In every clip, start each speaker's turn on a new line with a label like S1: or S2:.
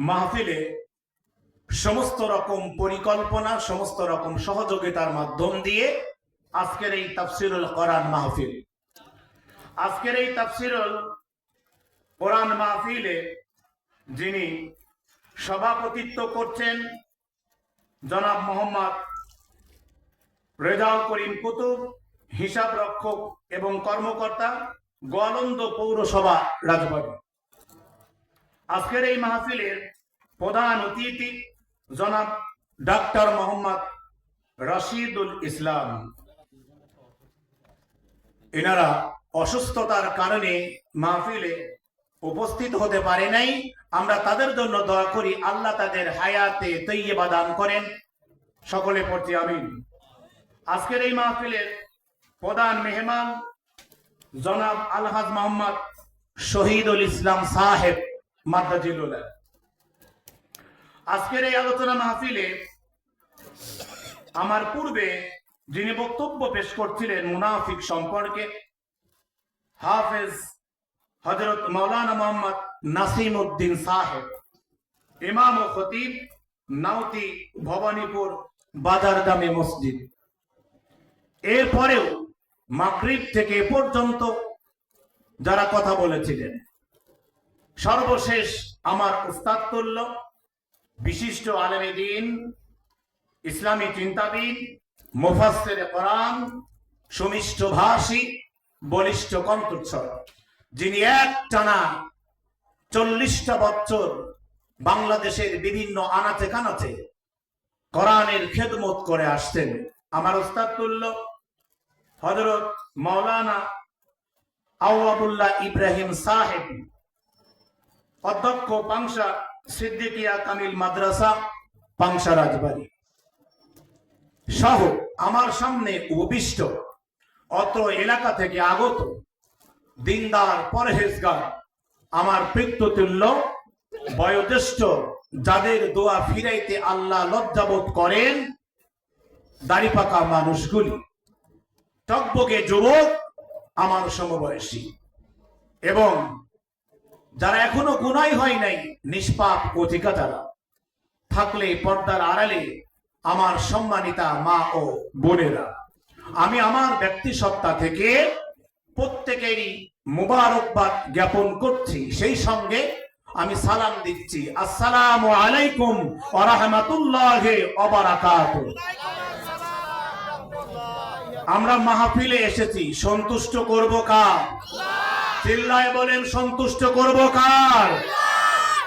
S1: মাহফিলে সমস্ত রকম পরিকল্পনা, সমস্ত রকম সহযোগিতার মাধ্যম দিয়ে আজকের এই তাফসিরুল কোরআন মাহফিল, আজকের এই তাফসিরুল কোরআন মাহফিলে যিনি সভাপতিত্ব করছেন জনাব মোহাম্মদ রেজাউল করিম কুতুব, হিসাব রক্ষক এবং কর্মকর্তা, গোয়ালন্দ পৌরসভা, রাজবাড়ী। আজকের এই মাহফিলের প্রধান অতিথি জনাব ডাক্তার মোহাম্মদ রশিদুল ইসলাম। এনারা অসুস্থতার কারণে মাহফিলে উপস্থিত হতে পারে নাই। আমরা তাদের জন্য দোয়া করি, আল্লাহ তাদের হায়াতে তৈয়বা দান করেন। সকলে পড়ছি আমিন। আজকের এই মাহফিলের প্রধান মেহমান জনাব আলহাজ মোহাম্মদ শহীদুল ইসলাম সাহেব মাদ্দাজিলুল। আজকের এই আলোচনা মাহফিলে আমার পূর্বে যিনি বক্তব্য পেশ করছিলেন মুনাফিক সম্পর্কে, হাফেজ হযরত মাওলানা মোহাম্মদ নাসিম উদ্দিন সাহেব, ইমাম ও খতিব, নাউতি ভবানীপুর বাজার দামে মসজিদ। এরপরেও মাগরিব থেকে এ পর্যন্ত যারা কথা বলেছিলেন, সর্বশেষ আমার উস্তাদ তুল্য বিশিষ্ট আলেমে দ্বীন, ইসলামী চিন্তাবিদ, মুফাসসিরে কোরআন, সুমিষ্ট ভাষী, বলিষ্ঠ কণ্ঠস্বর, যিনি একটানা 40টা বছর বাংলাদেশের বিভিন্ন আনাচে কানাচে কোরআনের খেদমত করে আসছেন, আমার উস্তাদ তুল্য হযরত মাওলানা আওয়াবুল্লাহ ইব্রাহিম সাহেব, অধ্যক্ষ পাংশা সিদ্দিকিয়া কামিল মাদ্রাসা, পাংশা, রাজবাড়ী সহ আমার সামনে উপবিষ্ট অত্র এলাকা থেকে আগত দিনদার পরহেজগার, আমার পিতৃতুল্য বয়োজ্যেষ্ঠ, যাদের দোয়া ফিরাইতে আল্লাহ লজ্জাবোধ করেন, দাড়িপাকা মানুষগুলি, টকবকে যুবক, আমার সমবয়সী এবং যারা এখনো গুনাহ হয় নাই, নিষ্পাপ অধিকা যারা থাকলে পর্দার আড়ালে আমার সম্মানিতা মা ও বোনেরা, আমি আমার ব্যক্তি সত্তা থেকে প্রত্যেকেরই মুবারকবাদ জ্ঞাপন করছি। সেই সঙ্গে আমি সালাম দিচ্ছি, আসসালামু আলাইকুম ওয়া রাহমাতুল্লাহি ওয়া বারাকাতুহু। আমরা মাহফিলে এসেছি, সন্তুষ্ট করব কার? চিল্লায় বলেন, সন্তুষ্ট করব কার?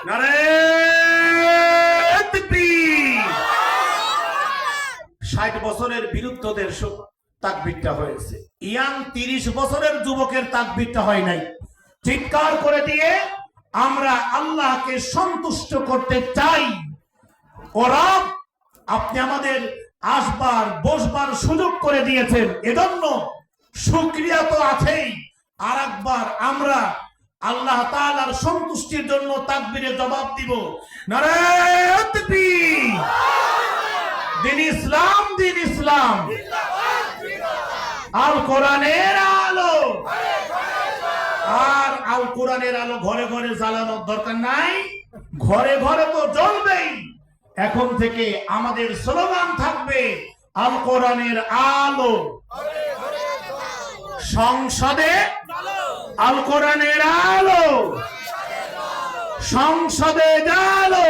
S1: নারে তাকবীর। 60 বছরের বিরুদ্ধদের তাকবীরটা হয়েছে, ইয়াং 30 বছরের যুবকের তাকবীরটা হয় নাই। চিৎকার করে দিয়ে আমরা আল্লাহকে সন্তুষ্ট করতে চাই। ওরা আপনি আমাদের আসবার বসবার সুযোগ করে দিয়েছেন, এজন্য শুকরিয়া তো আছেই। আর একবার আমরা আল্লাহ তাআলার সন্তুষ্টির জন্য তাকবীরে জবাব দিব, নারে তাকবীর। দিন ইসলাম, দিন ইসলাম, আল কোরআনের আলো। আর আল কোরআনের আলো ঘরে ঘরে জ্বালানোর দরকার নাই, ঘরে ঘরে তো জ্বলবেই। এখন থেকে আমাদের স্লোগান থাকবে, আল কোরআনের আলো সংসদে, আল কোরআনের আলো সংসদে জালো।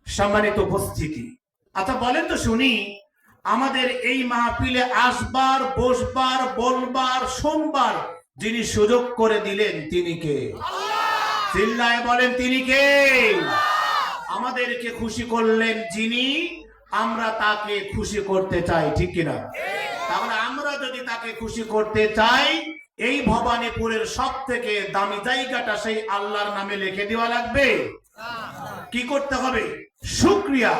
S1: সম্মানিত উপস্থিতি, আচ্ছা বলেন তো শুনি, আমাদের এই মাহফিলে আসবার, বসবার, বলবার, শুনবার যিনি সুযোগ করে দিলেন তিনি কে? চিল্লায় বলেন, তিনি কে? আমাদেরকে খুশি করলেন যিনি, আমরা তাকে খুশি করতে চাই, ঠিক কিনা? তাহলে আমরা যদি তাকে খুশি করতে চাই, এই ভবানীপুরের সব থেকে দামি জায়গাটা সেই আল্লাহর নামে লিখে দেওয়া লাগবে। কি করতে হবে? শুকরিয়া।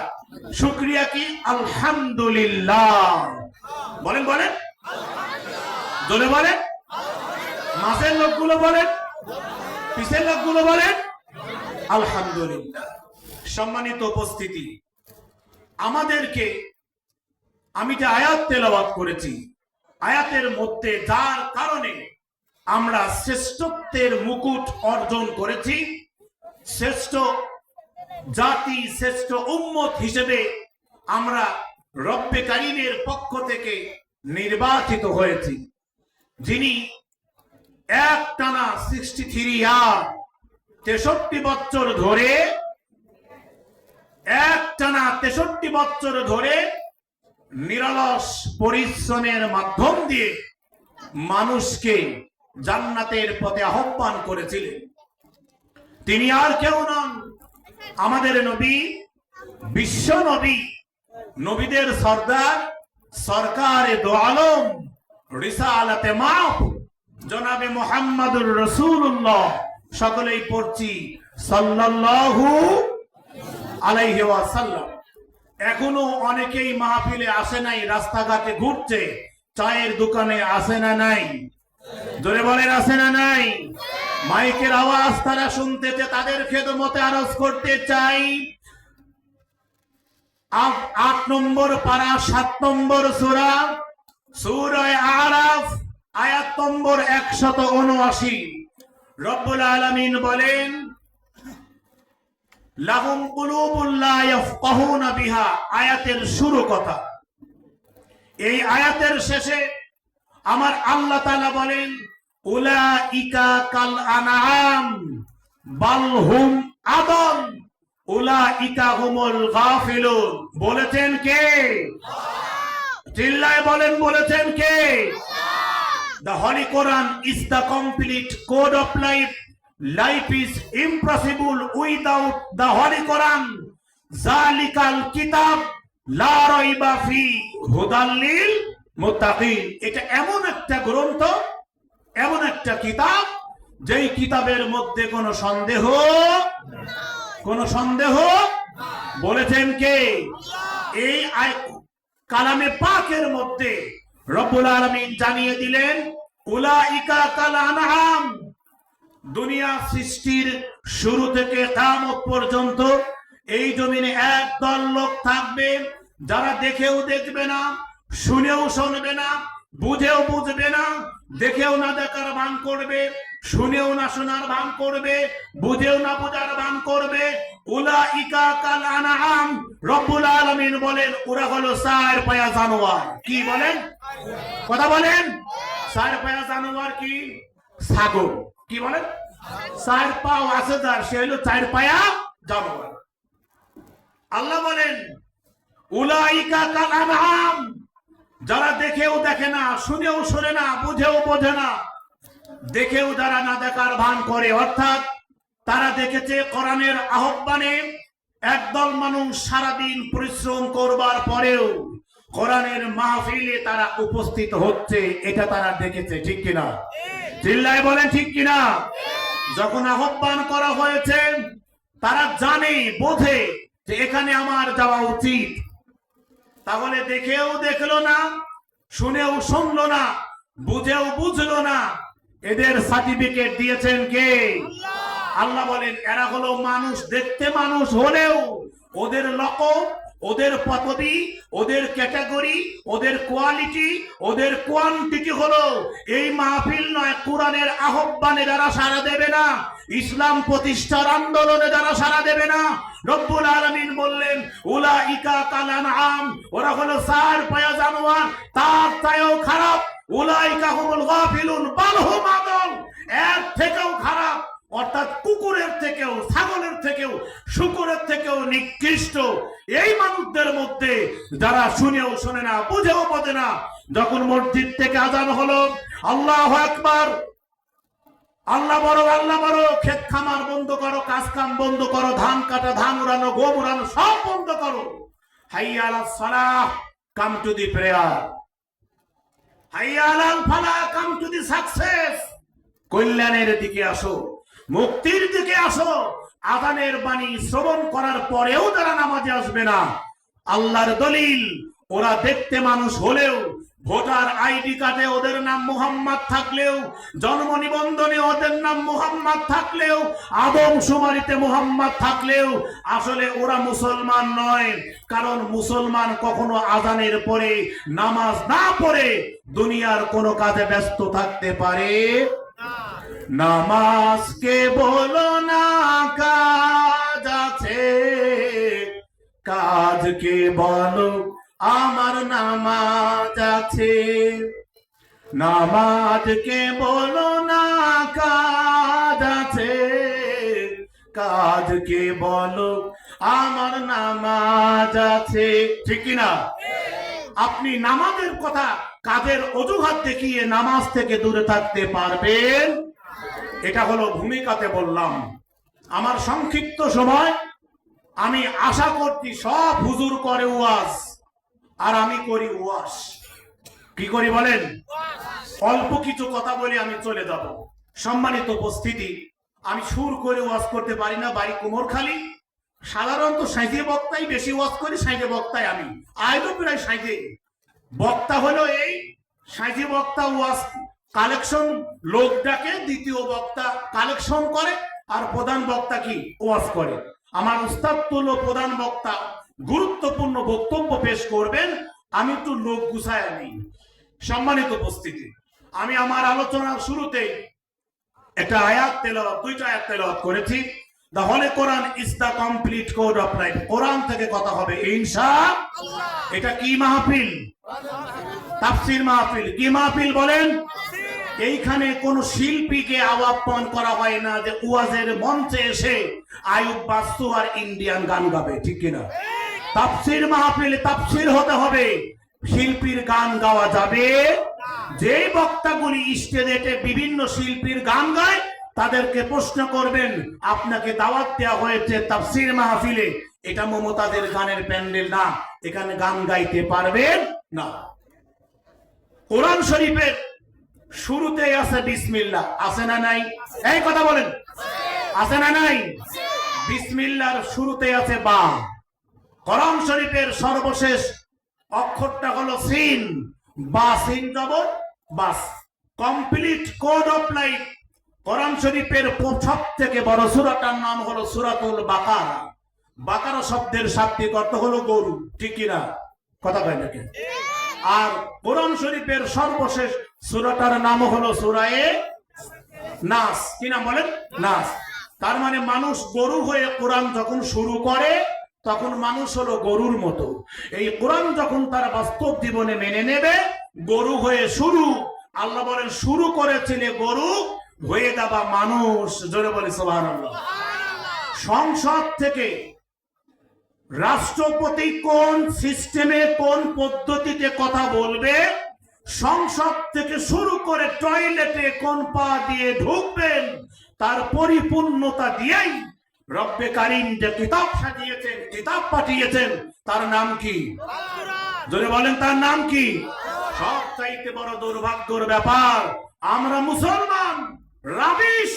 S1: শুকরিয়া কি? আলহামদুলিল্লাহ। বলেন বলেন, জোরে বলেন, মাঝের লোকগুলো বলেন, পিছের লোকগুলো বলেন আলহামদুলিল্লাহ। সম্মানিত উপস্থিতি, আমাদেরকে আমি যে আয়াত তেলাওয়াত করেছি, আয়াতের মধ্যে যার কারণে আমরা শ্রেষ্ঠত্বের মুকুট অর্জন করেছি, শ্রেষ্ঠ জাতি, শ্রেষ্ঠ উম্মত হিসেবে আমরা রব্বে কারীমের পক্ষ থেকে নির্বাচিত হয়েছি, যিনি একটানা 63 ইয়ার 63 বছর ধরে একটানা 63 বছর ধরে নিরলস পরিশ্রমের মাধ্যম দিয়ে মানুষকে জান্নাতের পথে আহ্বান করেছিলেন। তিনি আর কেউ নন, আমাদের নবী, বিশ্ব নবী, নবীদের সর্দার, সরকারে দো আলম, রিসালাতে মাফ, জনাবে মুহাম্মদুর রাসূলুল্লাহ। সকলেই পড়ছি সাল্লাল্লাহু আলাইহি ওয়াসাল্লাম। এখনো অনেকেই মাহফিলে আসে নাই, রাস্তাঘাটে ঘুরছে, চায়ের দোকানে আসে না নাই? জোরে বলেন আছে না নাই? মাইকের আওয়াজ তারা শুনতেছে, তাদের খেদমতে আরজ করতে চাই। 8 নম্বর পারা 7 নম্বর সূরা, সূরা আরাফ, আয়াত নম্বর 179। রব্বুল আলামিন বলেন, লাহুম কুলুবুন লা ইয়াফকাহুনা বিহা। আয়াতের শুরু কথা। এই আয়াতের শেষে আমার আল্লাহ তাআলা বলেন, উলাইকা কাল আনআম বাল হুম আদল উলাইকা হুমুল গাফিলুন। বলেছেন কে? চিল্লায় বলেন, বলেছেন কে? The Holy Quran is the complete code of life. Life is impossible without the Holy Quran. Zalikal kitab la raiba fi hudan lil মুত্তাকিন। এটা এমন একটা গ্রন্থ, এমন একটা কিতাব, যেই কিতাবের মধ্যে কোনো সন্দেহ বলেছেন কে? এই কালামে পাকের মধ্যে রব্বুল আলামিন জানিয়ে দিলেন, উলাইকা কাল আনআম। দুনিয়া সৃষ্টির শুরু থেকে কিয়ামত পর্যন্ত এই জমিনে একদল লোক থাকবে, যারা দেখেও দেখবে না, শুনেও শুনবে না, বুঝেও বুঝবে না, দেখেও না দেখার ভান করবে, শুনেও না শোনার ভান করবে, বুঝেও না বোঝার ভান করবে। উলাইকা কাল আনআম। রব্বুল আলামিন বলেন, ওরা হলো 4 পায়া জানোয়ার। কি বলেন? কথা বলেন। 4 পায়া জানোয়ার কি? ছাগল। কি বলেন? 4 পা আছে যার, সে হলো 4 পায়া জানোয়ার। আল্লাহ বলেন, উলাইকা কাল আনআম। যারা দেখেও দেখে না, শুনেও শোনে না, বুঝেও বোঝে না, দেখেও যারা না দেখার ভান করে, অর্থাৎ তারা দেখেছে কোরআনের আহ্বানে একদল মানুষ সারাদিন পরিশ্রম করবার পরেও কোরআনের মাহফিলে তারা উপস্থিত হচ্ছে, এটা তারা দেখেছে। ঠিক কিনা? চিল্লায় বলেন ঠিক কিনা? যখন আহ্বান করা হয়েছে, তারা জানে, বোঝে যে এখানে আমার যাওয়া উচিত, তাহলে দেখেও দেখলো না, শুনেও শুনলো না, বুঝেও বুঝলো না, এদের সার্টিফিকেট দিয়েছেন কে? আল্লাহ বলেন, এরা হলো মানুষ, দেখতে মানুষ হলেও ওদের লকব, ওদের পদবি, ওদের ক্যাটাগরি, ওদের কোয়ালিটি, ওদের কোয়ান্টিটি হলো এই মাহফিল নয়, কোরআনের আহ্বানে যারা সাড়া দেবে না, ইসলাম প্রতিষ্ঠার আন্দোলনে যারা সাড়া দেবে না, রব্বুল আলামিন বললেন, উলাইকা কাল আনআম। ওরা হলো 4 পায়া জানোয়ার, তার চাইও খারাপ। উলাইকা হুমুল গাফিলুন বাল হুম আদল। এর থেকেও খারাপ, অর্থাৎ কুকুরের থেকেও, ছাগলের থেকেও, শূকরের থেকেও নিকৃষ্ট এই মানুষদের মধ্যে যারা শুনেও শোনে না, বুঝেও বোঝে না। যখন মসজিদ থেকে আজান হলো, আল্লাহু আকবার, আল্লাহ বড়, আল্লাহ বড়, ক্ষেত খামার বন্ধ করো, কাজ কাম বন্ধ করো, ধান কাটা, ধান উড়ানো, গম উড়ানো সব বন্ধ করো। হাইয়া আলাস সালাহ, কাম টু দি প্রেয়ার। হাইয়া আলাল ফালাহ, কাম টু দি সাকসেস। কল্যাণের দিকে আসো, মুক্তির দিকে আসো। আযানের বাণী শ্রবণ করার পরেও যারা নামাজে আসবে না, আল্লাহর দলিল, ওরা দেখতে মানুষ হলেও, ভোটার আইডি কার্ডে ওদের নাম মুহাম্মদ থাকলেও, জন্ম নিবন্ধনে ওদের নাম মুহাম্মদ থাকলেও, আদমশুমারিতে মুহাম্মদ থাকলেও, আসলে ওরা মুসলমান নয়। কারণ মুসলমান কখনো আযানের পরে নামাজ না পড়ে দুনিয়ার কোনো কাজে ব্যস্ত থাকতে পারে নামাজকে বলো না কাজ আছে, কাজকে বলো আমার নামাজ আছে। নামাজকে বলো না কাজ আছে, কাজকে বলো আমার নামাজ আছে। ঠিক কিনা? আপনি নামাজের কথা কাজের অজুহাত দেখিয়ে নামাজ থেকে দূরে থাকতে পারবেন? এটা হলো ভূমিকাতে বললাম। আমার সংক্ষিপ্ত সময়, আমি আশা করছি সব হুজুর করে ওয়াজ, আর আমি করি ওয়াজ। কি করি বলেন? অল্প কিছু কথা বলে আমি চলে যাব। সম্মানিত উপস্থিতি, আমি সুর করে ওয়াজ করতে পারি না, বাড়ি কুমোরখালী। সাধারণত সাইজে বক্তাই বেশি ওয়াজ করি, সাইজে বক্তাই আমি আয়তো প্রায় সাইজে বক্তা হলো এই সাইজে বক্তা ওয়াজ কালেকশন লোক ডাকে, দ্বিতীয় বক্তা কালেকশন করে, আর প্রধান বক্তা কি ওয়াজ করে। আমার উস্তাদ তুল্য প্রধান বক্তা গুরুত্বপূর্ণ বক্তব্য পেশ করবেন, আমি একটু লোক গুছায় নিই। সম্মানিত উপস্থিতি, আমি আমার আলোচনার শুরুতেই একটা আয়াত তেলাওয়াত, দুইটা আয়াত তেলাওয়াত করেছি। The Holy Quran is the complete code of life. কোরআন থেকে কথা হবে ইনশাআল্লাহ। এটা কি মাহফিল? তাফসীর মাহফিল। কি মাহফিল বলেন? এইখানে কোন শিল্পীকে আহ্বান করা হয় না যে ওয়াজের মঞ্চে এসে আয়ুব বাস্তু আর ইন্ডিয়ান গান গাবে। ঠিক কিনা? তাফসীর মাহফিলে তাফসীর হতে হবে, শিল্পীর গান গাওয়া যাবে। যে বক্তাগুলি স্টেজে বিভিন্ন শিল্পীর গান গায় তাদেরকে প্রশ্ন করবেন, আপনাকে দাওয়াত দেওয়া হয়েছে তাফসীর মাহফিলে, এটা মমতাজের গানের প্যান্ডেল না, এখানে গান গাইতে পারবেন না। কোরআন শরীফের শুরুতেই আছে বিসমিল্লাহ, আছে না নাই? এই কথা বলেন, আছে না নাই? বিসমিল্লাহর শুরুতে আছে বা। কোরআন শরীফের সর্বশেষ অক্ষরটা হলো সিন, বা সিন জবর বাস। Complete code of life. Quran শরীফের সব থেকে বড় সূরাটার নাম হলো সূরাতুল বাকারা। বাকারা শব্দের শাব্দিক অর্থ হলো গরু। ঠিক কিনা? কথা কয় নাকি? আর কোরআন শরীফের সর্বশেষ সূরাটার নাম হলো সূরায়ে নাস। কি নাম বলেন? নাস। তার মানে মানুষ গরু হয়ে কোরআন যখন শুরু করে তখন মানুষ হলো গরুর মতো। এই কোরআন যখন তার বাস্তব জীবনে মেনে নেবে, গরু হয়ে শুরু। আল্লাহ বলেন শুরু করেছিলে গরু, হয়ে যাবা মানুষ। জোরে বলে সুবহানাল্লাহ। সংসদ থেকে রাষ্ট্রপতি কোন সিস্টেমে কোন পদ্ধতিতে কথা বলবে, সংসদ থেকে শুরু করে টয়লেটে কোন পা দিয়ে ঢুকবেন, তার পরিপূর্ণতা দিয়েই রব্বে কারীম যে কিতাব সাজিয়েছেন, কিতাব পাঠিয়েছেন, তার নাম কি? জোরে বলেন, তার নাম কি? সব চাইতে বড় দুর্ভাগ্যের ব্যাপার, আমরা মুসলমান রাবিশ।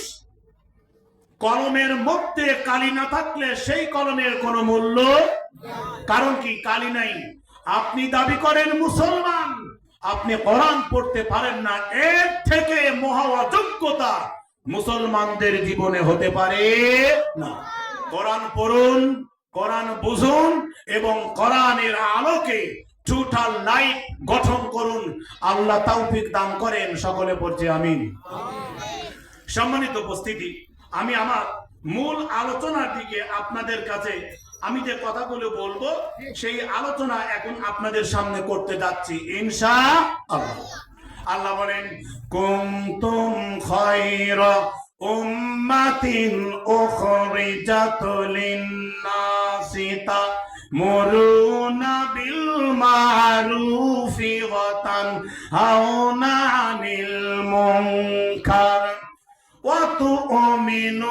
S1: কলমের মধ্যে কালি না থাকলে সেই কলমের কোনো মূল্য। কারণ কি? কালি নাই। আপনি দাবি করেন মুসলমান, আপনি কোরআন পড়তে পারেন না, এর থেকে মহা অযোগ্যতা মুসলমানদের জীবনে হতে পারে না। কোরআন পড়ুন, কোরআন বুঝুন এবং কোরআনের আলোকে টোটাল লাইফ গঠন করুন। আল্লাহ তৌফিক দান করেন। সকলে পড়ছে আমিন। সম্মানিত উপস্থিতি, আমি আমার মূল আলোচনার দিকে আপনাদের কাছে আমি যে কথাগুলো বলবো সেই আলোচনা এখন আপনাদের সামনে করতে যাচ্ছি ইনশাআল্লাহ। আল্লাহ বলেন কুনতুম খায়রা উম্মাতিন উখরিজাত লিন-নাসি তা'মুরুনা বিল মা'রুফি ওয়া তানহাউনা আনিল মুনকার ওয়া তু'মিনুনা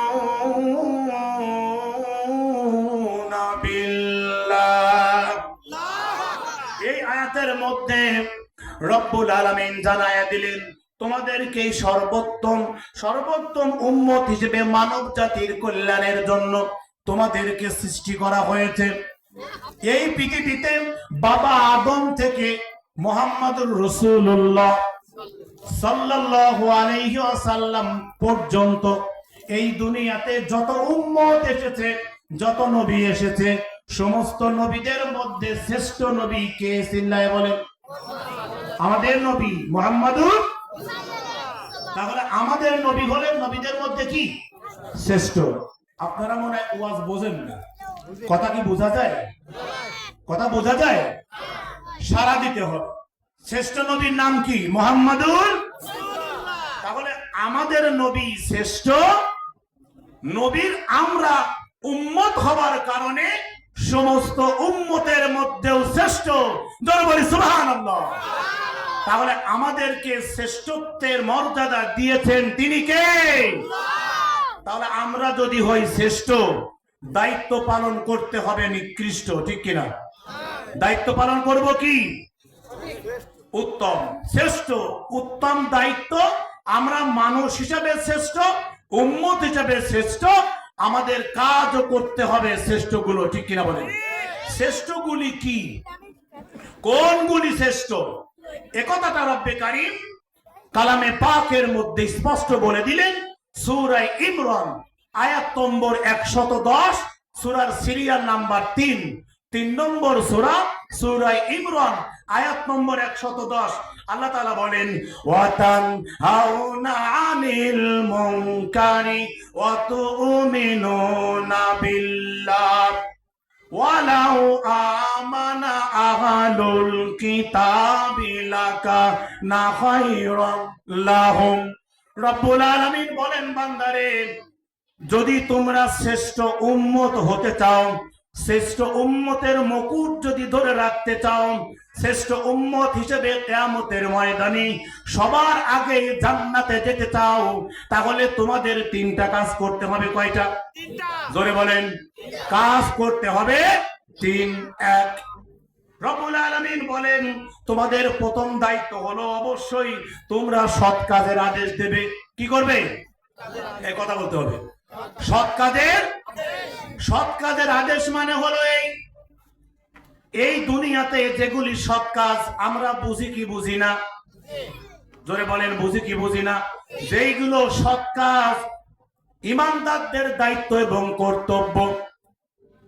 S1: বিল্লাহ। এই আয়াতের মধ্যে রব্বুল আলামিন জানায়া দিলেন, তোমাদেরকে সর্বোত্তম উম্মত হিসেবে মানব জাতির কল্যাণের জন্য তোমাদেরকে সৃষ্টি করা হয়েছে। এই পৃথিবীতে বাবা আদম থেকে মুহাম্মদুর রাসূলুল্লাহ সাল্লাল্লাহু আলাইহি ওয়াসাল্লাম পর্যন্ত এই দুনিয়াতে যত উম্মত এসেছে, যত নবী এসেছে, সমস্ত নবীদের মধ্যে শ্রেষ্ঠ নবী কে? চিল্লায়ে বলেন। আমাদের নবী মুহাম্মাদুর। তাহলে আমাদের নবী হলেন নবীদের মধ্যে কি শ্রেষ্ঠ। আপনারা মনে হয় ওয়াজ বোঝেন না, কথা কি বোঝা যায়? কথা বোঝা যায়? সারা দিতে হবে। শ্রেষ্ঠ নবীর নাম কি? মুহাম্মাদুর। তাহলে আমাদের নবী শ্রেষ্ঠ নবীর আমরা উম্মত হবার কারণে সমস্ত উম্মতের মধ্যেও শ্রেষ্ঠ। জোরে বলি সুবহানাল্লাহ। তাহলে আমাদেরকে শ্রেষ্ঠত্বের মর্যাদা দিয়েছেন তিনি কে? তাহলে আমরা যদি হই শ্রেষ্ঠ, দায়িত্ব পালন করতে হবে নিকৃষ্ট, ঠিক কিনা? দায়িত্ব পালন করব কি? উত্তম, শ্রেষ্ঠ, উত্তম দায়িত্ব। আমরা মানুষ হিসাবে শ্রেষ্ঠ, উম্মত হিসাবে শ্রেষ্ঠ, আমাদের কাজও করতে হবে শ্রেষ্ঠগুলো, ঠিক কিনা বলেন? শ্রেষ্ঠগুলি কি, কোনগুলি শ্রেষ্ঠ? একথাটা রব্বে কারীম কালামে পাকের মধ্যে স্পষ্ট বলে দিলেন। সূরা ইমরান আয়াত নম্বর 110, সূরার সিরিয়াল নাম্বার 3 নম্বর সূরা, সূরা ইমরান আয়াত নম্বর 110। আল্লাহ তাআলা বলেন, ওয়াতানহাউনা আনিল মুনকারি ওয়া তুমিনুনা বিল্লাহ ওয়ালাউ আমানা আহলুল কিতাবি লাকানা খায়রান লাহুম। রব্বুল আলামিন বলেন, বান্দারে, যদি তোমরা শ্রেষ্ঠ উম্মত হতে চাও, শ্রেষ্ঠ উম্মতের মুকুট যদি ধরে রাখতে চাও, শ্রেষ্ঠ উম্মত হিসেবে কিয়ামতের ময়দানে সবার আগে জান্নাতে যেতে চাও, তাহলে তোমাদের 3টা কাজ করতে হবে। কয়টা? জোরে বলেন। কাজ করতে হবে 3। 1, রব্বুল আলামিন বলেন তোমাদের প্রথম দায়িত্ব হলো অবশ্যই তোমরা সৎ কাজের আদেশ দেবে। কি করবে? এই কথা বলতে হবে। সৎ কাজের আদেশ মানে হলো এই দুনিয়াতে যেগুলি সৎ কাজ আমরা বুঝি কি বুঝি না? জোরে বলেন, বুঝি কি বুঝি না? যেইগুলো সৎ কাজ ঈমানদারদের দায়িত্ব এবং কর্তব্য,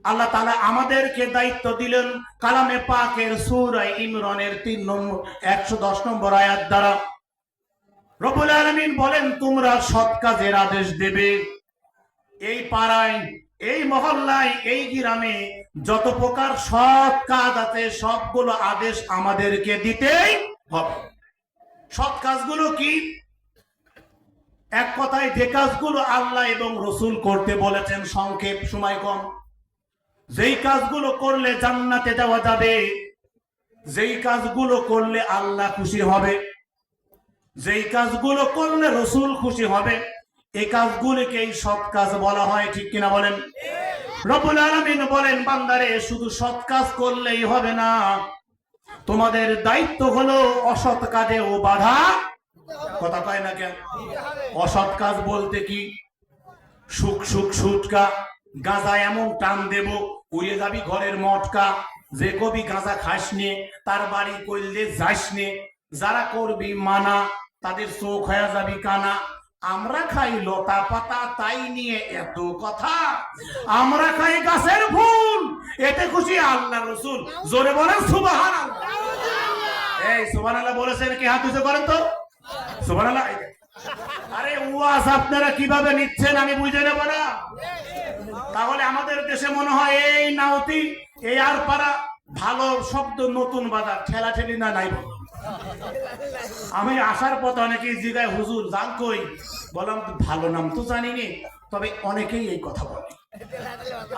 S1: আল্লাহ তাআলা আমাদেরকে দায়িত্ব দিলেন কালামে পাকের সূরা ইমরানের 110 নম্বর আয়াত দ্বারা। রব্বুল আলামিন বলেন তোমরা সৎ কাজের আদেশ দেবে। এই পাড়ায়, এই মহল্লায়, এই গ্রামে যত প্রকার সৎ কাজ আছে সবগুলো আদেশ আমাদেরকে দিতেই হবে। সৎ কাজগুলো কি? এক কথায় যে কাজগুলো আল্লাহ এবং রাসূল করতে বলেছেন, সংক্ষেপ, সময় কম, যেই কাজগুলো করলে জান্নাতে যাওয়া যাবে, যেই কাজগুলো করলে আল্লাহ খুশি হবে, যেই কাজগুলো করলে রাসূল খুশি হবে, এই কাজগুলিকেই সৎ কাজ বলা হয়, ঠিক কিনা বলেন? রব্বুল আলামিন বলেন, বান্দারে, শুধু সৎ কাজ করলেই হবে না, তোমাদের দায়িত্ব হলো অসৎ কাজেও বাধা। কথা কয় না কেন? অসৎ কাজ বলতে কি? সুটকা গাঁজা এমন টান দেব উড়ে যাবি ঘরের মটকা, যে কবি গাঁজা খাস নে তার বাড়ি করলে যাস নে, যারা করবি মানা তাদের চোখ হয়ে যাবি কানা। আমরা খাই লতা পাতা, তাই নিয়ে এত কথা, আমরা খাই গাছের ফুল, এতে খুশি আল্লাহ রাসূল। জোরে বলেন সুবহানাল্লাহ। এই সুবহানাল্লাহ বলেছেন কি? হাত উঁচু করেন তো, সুবহানাল্লাহ। আরে ওয়াজ আপনারা কিভাবে নিচ্ছেন আমি বুঝে নেব না? তাহলে আমাদের দেশে মনে হয় এই নাওতি, এই আর পাড়া, ভালো শব্দ নতুন বাজার, ঠেলা ঠেলি না নাই। আমি আসার পথে অনেকেই জিগায়, হুজুর জান কই? বললাম ভালো নাম তো জানি নি, তবে অনেকেই এই কথা বলে।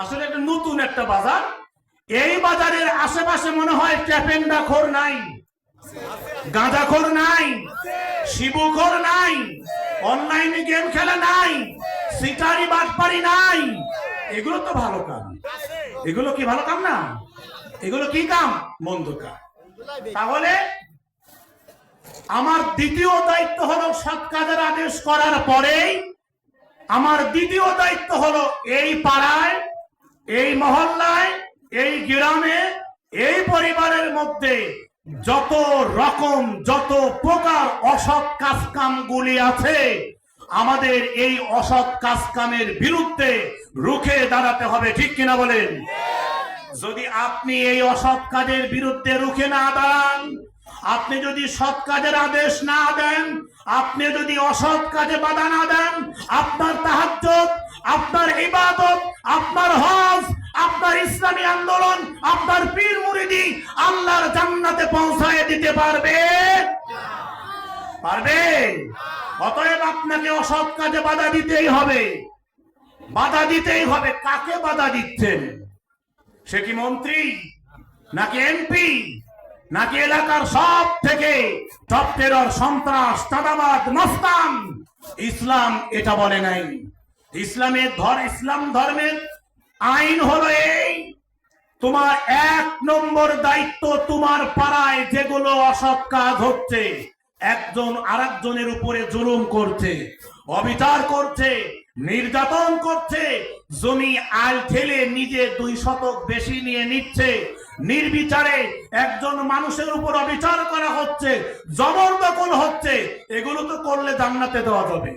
S1: আসলে একটা নতুন একটা বাজার, এই বাজারের আশেপাশে মনে হয় ট্যাপেন্ডাখোর নাই, গাঁজাখোর নাই, শিবুখোর নাই, অনলাইনে গেম খেলা নাই, সিটারি বাটপারি নাই। এগুলো তো ভালো কাম। এগুলো কি ভালো কাম না? এগুলো কি কাম? মন্দ কাম। তাহলে আমার দ্বিতীয় দায়িত্ব হলো সৎ কাজের আদেশ করার পরেই আমার দ্বিতীয় দায়িত্ব হলো এই পাড়ায়, এই মহল্লায়, এই গ্রামে, এই পরিবারের মধ্যে যত রকম, যত প্রকার অসৎ কাজকামগুলি আছে, আমাদের এই অসৎ কাজকামের বিরুদ্ধে রুখে দাঁড়াতে হবে, ঠিক কিনা বলেন? যদি আপনি এই অসৎ কাজের বিরুদ্ধে রুখে না দাঁড়ান, আপনি যদি সৎ কাজের আদেশ না দেন, আপনি যদি অসৎ কাজে বাধা না দেন, আপনার তাহাজ্জুদ, আপনার ইবাদত, আপনার হজ, আপনার ইসলামী আন্দোলন, আপনার পীর মুরিদি আল্লাহর জান্নাতে পৌঁছায় দিতে পারবে? পারবে? অতএব আপনাকে অসৎ কাজে বাধা দিতেই হবে, বাধা দিতেই হবে। কাকে বাধা দিচ্ছেন? সে কি মন্ত্রী, নাকি এমপি, নাকি এলাকার সব থেকে টপ টেরর, সন্ত্রাস, চাঁদাবাজ, মস্তান? ইসলাম এটা বলে নাই। ইসলাম ধর্মের আইন হলো এই, তোমার 1 নম্বর দায়িত্ব, তোমার পাড়ায় যেগুলো অসৎ কাজ হচ্ছে, একজন আরেকজনের উপরে জুলুম করছে, অবিচার করছে, নির্যাতন করছে, জমি আল ঠেলে নিজে 2 শতক বেশি নিয়ে নিচ্ছে, নির্বিচারে একজন মানুষের উপর অবিচার করা হচ্ছে, জবরদখল হচ্ছে, এগুলো তো করলে জান্নাতে দেওয়া যাবে।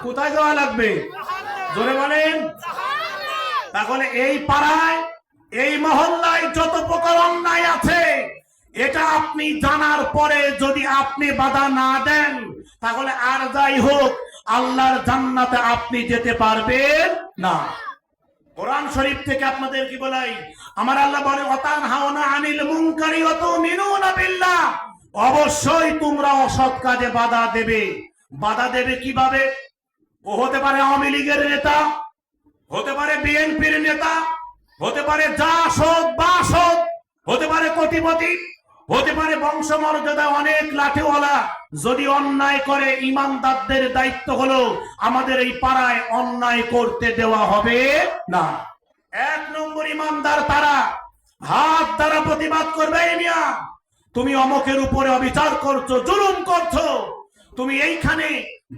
S1: কোথায় যাওয়া লাগবে? জোরে বলেন। তাহলে এই পাড়ায়, এই মহল্লায় যত প্রকার অন্যায় আছে, এটা আপনি জানার পরে যদি আপনি বাধা না দেন, তাহলে আর যাই হোক আল্লাহর জান্নাতে আপনি যেতে পারবেন না। কোরআন শরীফ থেকে আপনাদের কি বলাই, আমার আল্লাহ বলে ওয়াতানহাউনা আনিল মুনকারি ওয়া তুমিনুনা বিল্লাহ, অবশ্যই তোমরা অসৎ কাজে বাধা দেবে। বাধা দেবে কিভাবে? ও হতে পারে আওয়ামী লীগের নেতা, হতে পারে বিএনপির নেতা, হতে পারে জাসদ বাসদ, হতে পারে কোটিপতি, হতে পারে বংশমর্যাদা অনেক লাঠিওয়ালা। যদি অন্যায় করে, ইমানদারদের দায়িত্ব হলো আমাদের এই পাড়ায় অন্যায় করতে দেওয়া হবে না। 1 নম্বর ইমানদার তারা হাত দ্বারা প্রতিবাদ করবে, মিয়া তুমি অমকের উপরে অবিচার করছো, জুলুম করছো, তুমি এইখানে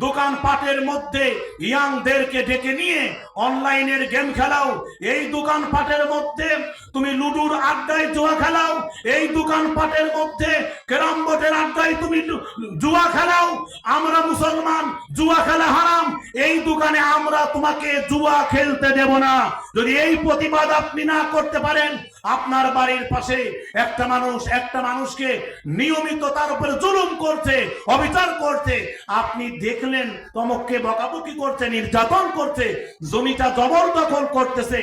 S1: দোকানপাটের মধ্যে ইয়াংদেরকে ডেকে নিয়ে অনলাইনের গেম খেলাও, এই দোকানপাটের মধ্যে তুমি লুডুর আড্ডায় জুয়া খেলাও, এই দোকানপাটের মধ্যে ক্যারাম বোর্ডের আড্ডায় তুমি জুয়া খেলাও, আমরা মুসলমান, জুয়া খেলা হারাম, এই দোকানে আমরা তোমাকে জুয়া খেলতে দেব না। যদি এই প্রতিবাদ আপনি না করতে পারেন, আপনার বাড়ির পাশে একটা মানুষকে নিয়মিত তার উপরে জুলুম করছে, অবিচার করছে, আপনি দেখলেন তমককে বকাবকি করছে, নির্যাতন করছে, জমিটা জবরদখল করতেছে,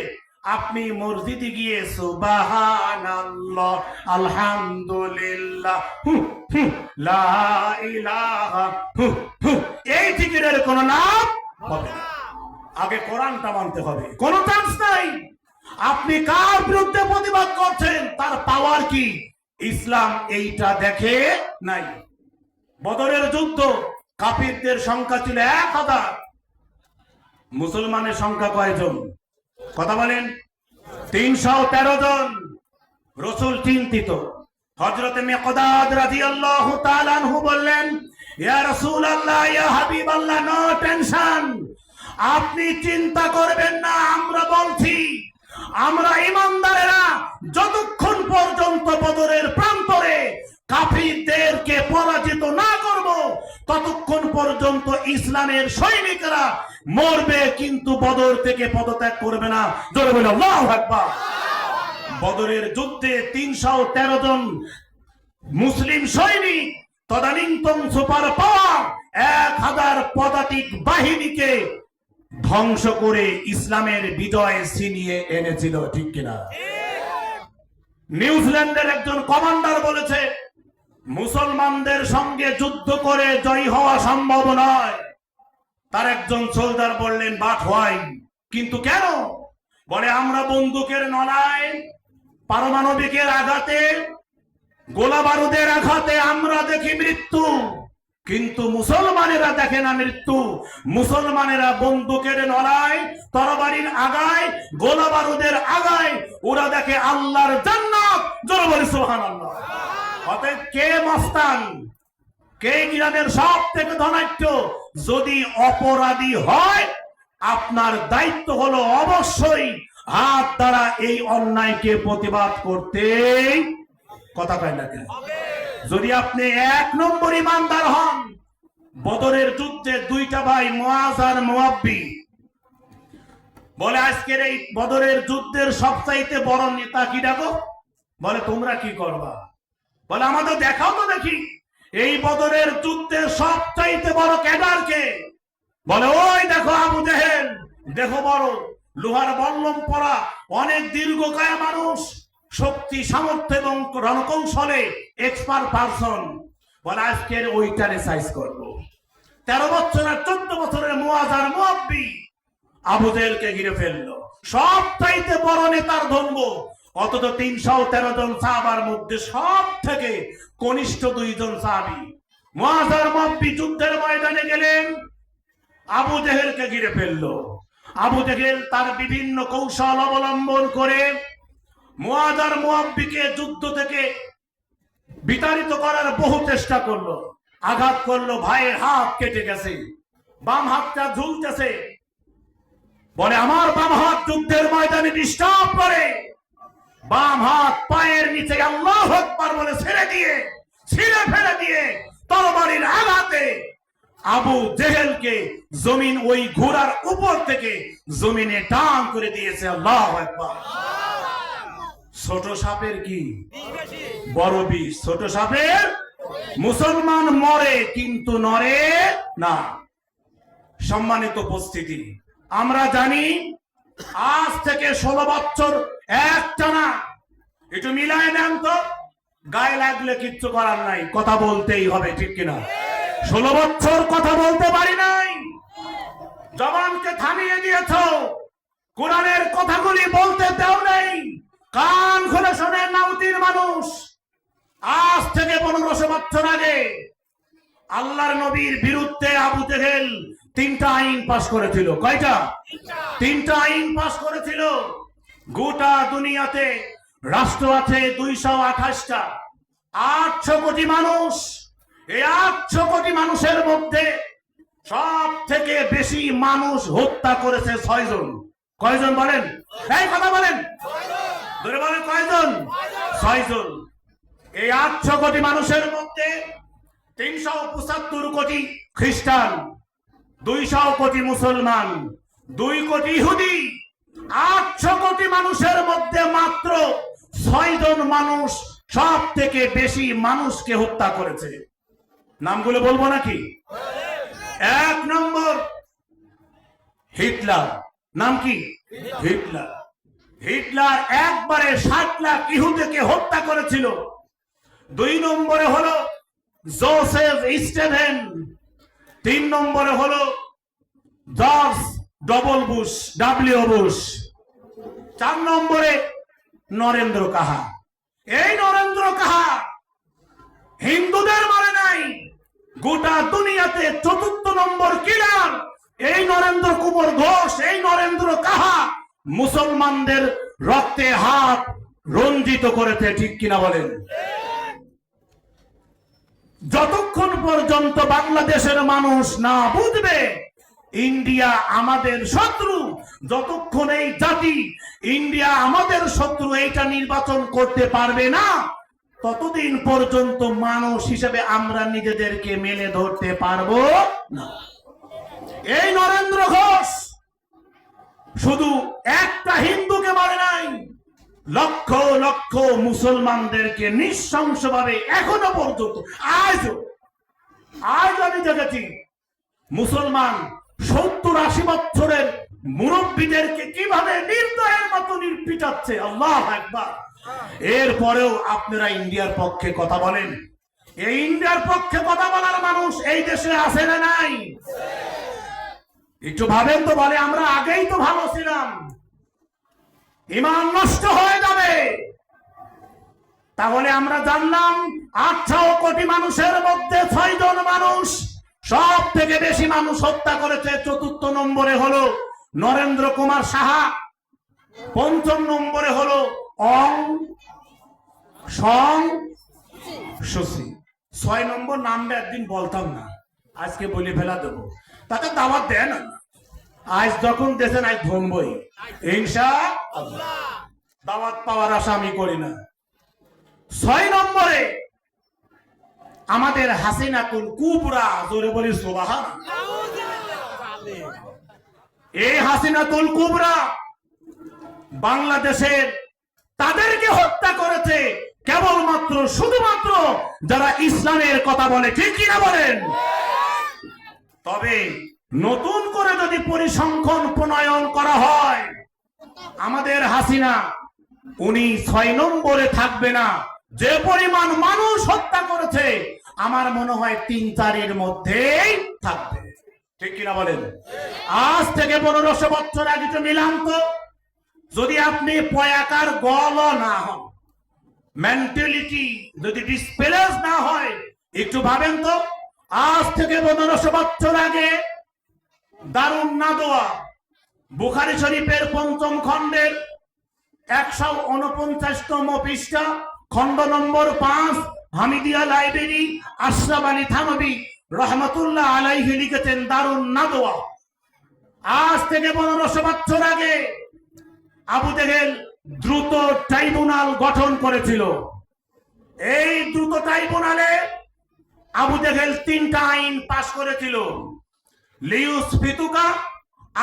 S1: আপনি মসজিদে গিয়ে সুবহানাল্লাহ, আলহামদুলিল্লাহ, লা ইলাহা, এই জিকিরের কোনো লাভ হবে না। আগে কোরআনটা মানতে হবে, কোনো চান্স নাই। আপনি কার বিরুদ্ধে প্রতিবাদ করছেন, তার পাওয়ার কি, ইসলাম এইটা দেখে নাই। বদরের যুদ্ধ কাফিরদের সংখ্যা ছিল 1000, মুসলমানের সংখ্যা কয়জন? কথা বলেন। 313 জন। রাসূল চিন্তিত। হযরতে মিকদাদ রাদিয়াল্লাহু তাআলা আনহু বললেন, ইয়া রাসূলুল্লাহ, ইয়া হাবিবাল্লাহ, নো টেনশন, আপনি চিন্তা করবেন না। আমরা বলছি, আমরা ইমানদারেরা যতক্ষণ পর্যন্ত বদরের প্রান্তরে কাফিরদেরকে পরাজিত না করব, ততক্ষণ পর্যন্ত ইসলামের সৈনিকরা মরবে, কিন্তু বদর থেকে পদত্যাগ করবে না। জোরে বলে আল্লাহু আকবার। বদরের যুদ্ধে 313 জন মুসলিম সৈনিক, তদানীন্তন সুপার পাওয়ার 1000 পদাতিক বাহিনীকে ধ্বংস করে ইসলামের বিজয় ছিনিয়ে এনেছিল। ঠিক কিনা? নিউজিল্যান্ডের একজন কমান্ডার বলেছে, মুসলমানদের সঙ্গে যুদ্ধ করে জয়ী হওয়া সম্ভব নয়। তার একজন সোলজার বললেন, বাট হোয়াই? কিন্তু কেন? বলে, আমরা বন্দুকের নলায়, পারমাণবিকের আঘাতে, গোলা বারুদের আঘাতে আমরা দেখি মৃত্যু, কিন্তু মুসলমানেরা দেখে না মৃত্যু। মুসলমানেরা বন্দুকের নলায়, তরবারির আগায়, গোলা বারুদের আগায় ওরা দেখে আল্লাহর জান্নাত। জোরে বলি সুবহানাল্লাহ। অতএব কে মস্তান, কে ইরানের সব থেকে ধনাঢ্য, যদি অপরাধী হয়, আপনার দায়িত্ব হলো অবশ্যই হাত দ্বারা এই অন্যায়কে প্রতিবাদ করতে। কথা কয় না কেন? যদি আপনি 1 নম্বর ইমানদার হন, বদরের যুদ্ধে 2টা ভাই মুআজ আর মুআব্বি বলে, আজকের এই বদরের যুদ্ধের সবচাইতে বড় নেতা কি ডাকো? বলে, তোমরা কি করবা? বলে আমাদের দেখাও তো দেখি এই বদরের যুদ্ধে সবচাইতে বড় ক্যাডার কে? বলে ওই দেখো আবু জেহেল, দেখো বড় লোহার বল্লম পরা, অনেক দীর্ঘকায় মানুষ, শক্তি সামর্থ্য এবং রণকৌশলে এক্সপার্ট পারসন। বলে আজকের ওইটারে সাইজ করবো। 13 বছর আর 14 বছরের মুয়াজ আর মুয়াব্বি আবু জেহেলকে ঘিরে ফেললো। সব চাইতে বড় নেতার ধনব, অথচ 313 জন সাহাবার মধ্যে সব থেকে কনিষ্ঠ 2 জন সাহাবী মুয়াজ আর মুয়াব্বি যুদ্ধের ময়দানে গেলেন, আবু জেহেলকে ঘিরে ফেললো। আবু জেহেল তার বিভিন্ন কৌশল অবলম্বন করে মুয়াজ আর মুয়াব্বিকে যুদ্ধ থেকে বিতাড়িত করার বহু চেষ্টা করলো, আঘাত করলো। ভাইয়ের হাত কেটে গেছে, বাম হাতটা ঝুলতেছে। বলে আমার বাম হাত যুদ্ধের ময়দানে ডিস্টার্ব করে, বাম হাত পায়ের নিচে আল্লাহু আকবার বলে ছিঁড়ে ফেলে দিয়ে তরবারির আঘাতে আবু জেহেলকে জমিন ওই ঘোড়ার উপর থেকে জমিনে টান করে দিয়েছে। আল্লাহু আকবার। ছোট সাপের কি বড় বিষ? ছোট সাপের মুসলমান মরে কিন্তু নরে না। সম্মানিত উপস্থিতি, আমরা জানি আজ থেকে 16 বছর একটানা, একটু মিলায় নেন তো, গায়ে লাগলে কিচ্ছু করার নাই, কথা বলতেই হবে, ঠিক কিনা? 16 বছর কথা বলতে পারি নাই, জবানকে থামিয়ে দিয়েছ, কোরআনের কথাগুলি বলতে দেও নাই, কান খুলে শোনে নাউতির মানুষ। আজ থেকে 1500 বছর আগে আল্লাহর নবীর বিরুদ্ধে আবু জেহেল 3টা আইন পাশ করেছিল। কয়টা? 3টা আইন পাশ করেছিল। গোটা দুনিয়াতে রাষ্ট্র আছে 228টা, 800 কোটি মানুষ। এই 800 কোটি মানুষের মধ্যে সব থেকে বেশি মানুষ হত্যা করেছে 6 জন। কয়জন বলেন? এই কথা বলেন, ধরে বলেন কয়জন? 6 জন। এই 800 কোটি মানুষের মধ্যে 375 কোটি খ্রিস্টান, 200 কোটি মুসলমান, 2 কোটি ইহুদি। 800 কোটি মানুষের মধ্যে মাত্র 6 জন মানুষ সব থেকে বেশি মানুষকে হত্যা করেছে। নামগুলো বলবো নাকি? 1 নম্বর হিটলার। নাম কি? হিটলার। হিটলার একবারে 60 লাখ ইহুদিকে হত্যা করেছিল। 2 নম্বরে হলো জোসেফ স্টেভেন। 3 নম্বরে হলো জর্জ বুশ, ডব্লিউ বুশ। 4 নম্বরে নরেন্দ্র কাহা। এই নরেন্দ্র কাহা হিন্দুদের মারে নাই, গোটা দুনিয়াতে 4র্থ নম্বর কিলার এই নরেন্দ্র কুমার ঘোষ। এই নরেন্দ্র কাহা মুসলমানদের রক্তে হাত রঞ্জিত করেছে, ঠিক কিনা বলেন? যতক্ষণ পর্যন্ত বাংলাদেশের মানুষ না বুঝবে ইন্ডিয়া আমাদের শত্রু, যতক্ষণ এই জাতি ইন্ডিয়া আমাদের শত্রু এইটা নির্বাচন করতে পারবে না, ততদিন পর্যন্ত মানুষ হিসেবে আমরা নিজেদেরকে মেলে ধরতে পারবো না। এই নরেন্দ্র ঘোষ শুধু একটা হিন্দুকে মারে নাই, লক্ষ লক্ষ মুসলমানদেরকে নৃশংসভাবে এখনো পর্যন্ত আজ আমি দেখেছি মুসলমান 70-80 বছরের মুরব্বীদেরকে কিভাবে নির্দয়ের মতো নির্পিটাচ্ছে। আল্লাহু আকবার। এরপরেও আপনারা ইন্ডিয়ার পক্ষে কথা বলেন। এই ইন্ডিয়ার পক্ষে কথা বলার মানুষ এই দেশে আছে না নাই? একটু ভাবেন তো। বলে আমরা আগেই তো ভালো ছিলাম, ঈমান নষ্ট হয়ে যাবে। তাহলে আমরা জানলাম 800 কোটি মানুষের মধ্যে 6 জন মানুষ সব থেকে বেশি মানুষ হত্যা করেছে। 4র্থ নম্বরে হলো নরেন্দ্র কুমার সাহা। 5ম নম্বরে হলো অং সং সুচি। 6 নম্বর নামটা একদিন বলতাম না, আজকে বলে ফেলা দেবো। তাকে দাওয়াত দেন না, আজ যখন দেশেন আজ ধনবই ইনশাআল্লাহ। দাওয়াত পাওয়ার আশা আমি করি না। 6 নম্বরে আমাদের হাসিনাতুল কুবরা। জোরে বলি সুবহানাল্লাহ। এই হাসিনাতুল কুবরা বাংলাদেশের তাদেরকে হত্যা করেছে কেবলমাত্র শুধুমাত্র যারা ইসলামের কথা বলে, ঠিক কিনা বলেন? তবে নতুন করে যদি পরিসংখ্যান প্রণয়ন করা হয়, আমাদের হাসিনা উনি 6 নম্বরে থাকবে না। যে পরিমাণ মানুষ হত্যা করেছে আমার মনে হয় 3-4 মধ্যেই থাকবে, ঠিক কিনা বলেন? আজ থেকে 1500 বছর আগে একটু মিলাম তো, যদি আপনি পয়াকার গল না হন, মেন্টালিটি যদি ডিসপ্লেস না হয়, একটু ভাবেন তো, আজ থেকে 1500 বছর আগে দারুন নাদোয়া বুখারী শরীফের 5ম খণ্ডের 149তম পৃষ্ঠা, খণ্ড নম্বর 5, হামিদিয়া লাইব্রেরি, আশরাফ আলী থানভী রহমাতুল্লাহ আলাইহি লিখেছেন দারুন নাদোয়া। আজ থেকে 1500 বছর আগে আবু জেহেল দ্রুত ট্রাইব্যুনাল গঠন করেছিল। এই দ্রুত ট্রাইব্যুনালে আবু জেহেল 3টা আইন পাশ করেছিল, লিউস ফিতুকা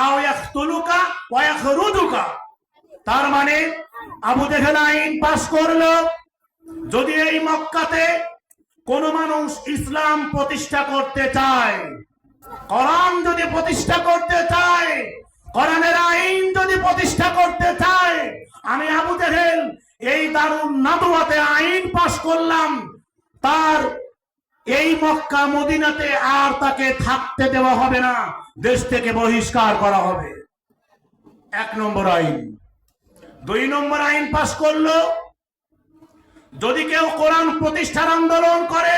S1: আও ইয়াকতুলুকা ওয়া ইয়াখরুজুকা। তার মানে আবু জেহেল আইন পাশ করলো, যদি এই মক্কাতে কোন মানুষ ইসলাম প্রতিষ্ঠা করতে চায়, কোরআন যদি প্রতিষ্ঠা করতে চায়, কোরআনের আইন যদি প্রতিষ্ঠা করতে চায়, আমি আবু জেহেল এই দারুন নাদওয়াতে আইন পাশ করলাম, তার এই মক্কা মদিনাতে আর তাকে থাকতে দেওয়া হবে না, দেশ থেকে বহিষ্কার করা হবে। 1 নম্বর আইন। 2 নম্বর আইন পাশ করলো, যদি কেউ কোরআন প্রতিষ্ঠার আন্দোলন করে,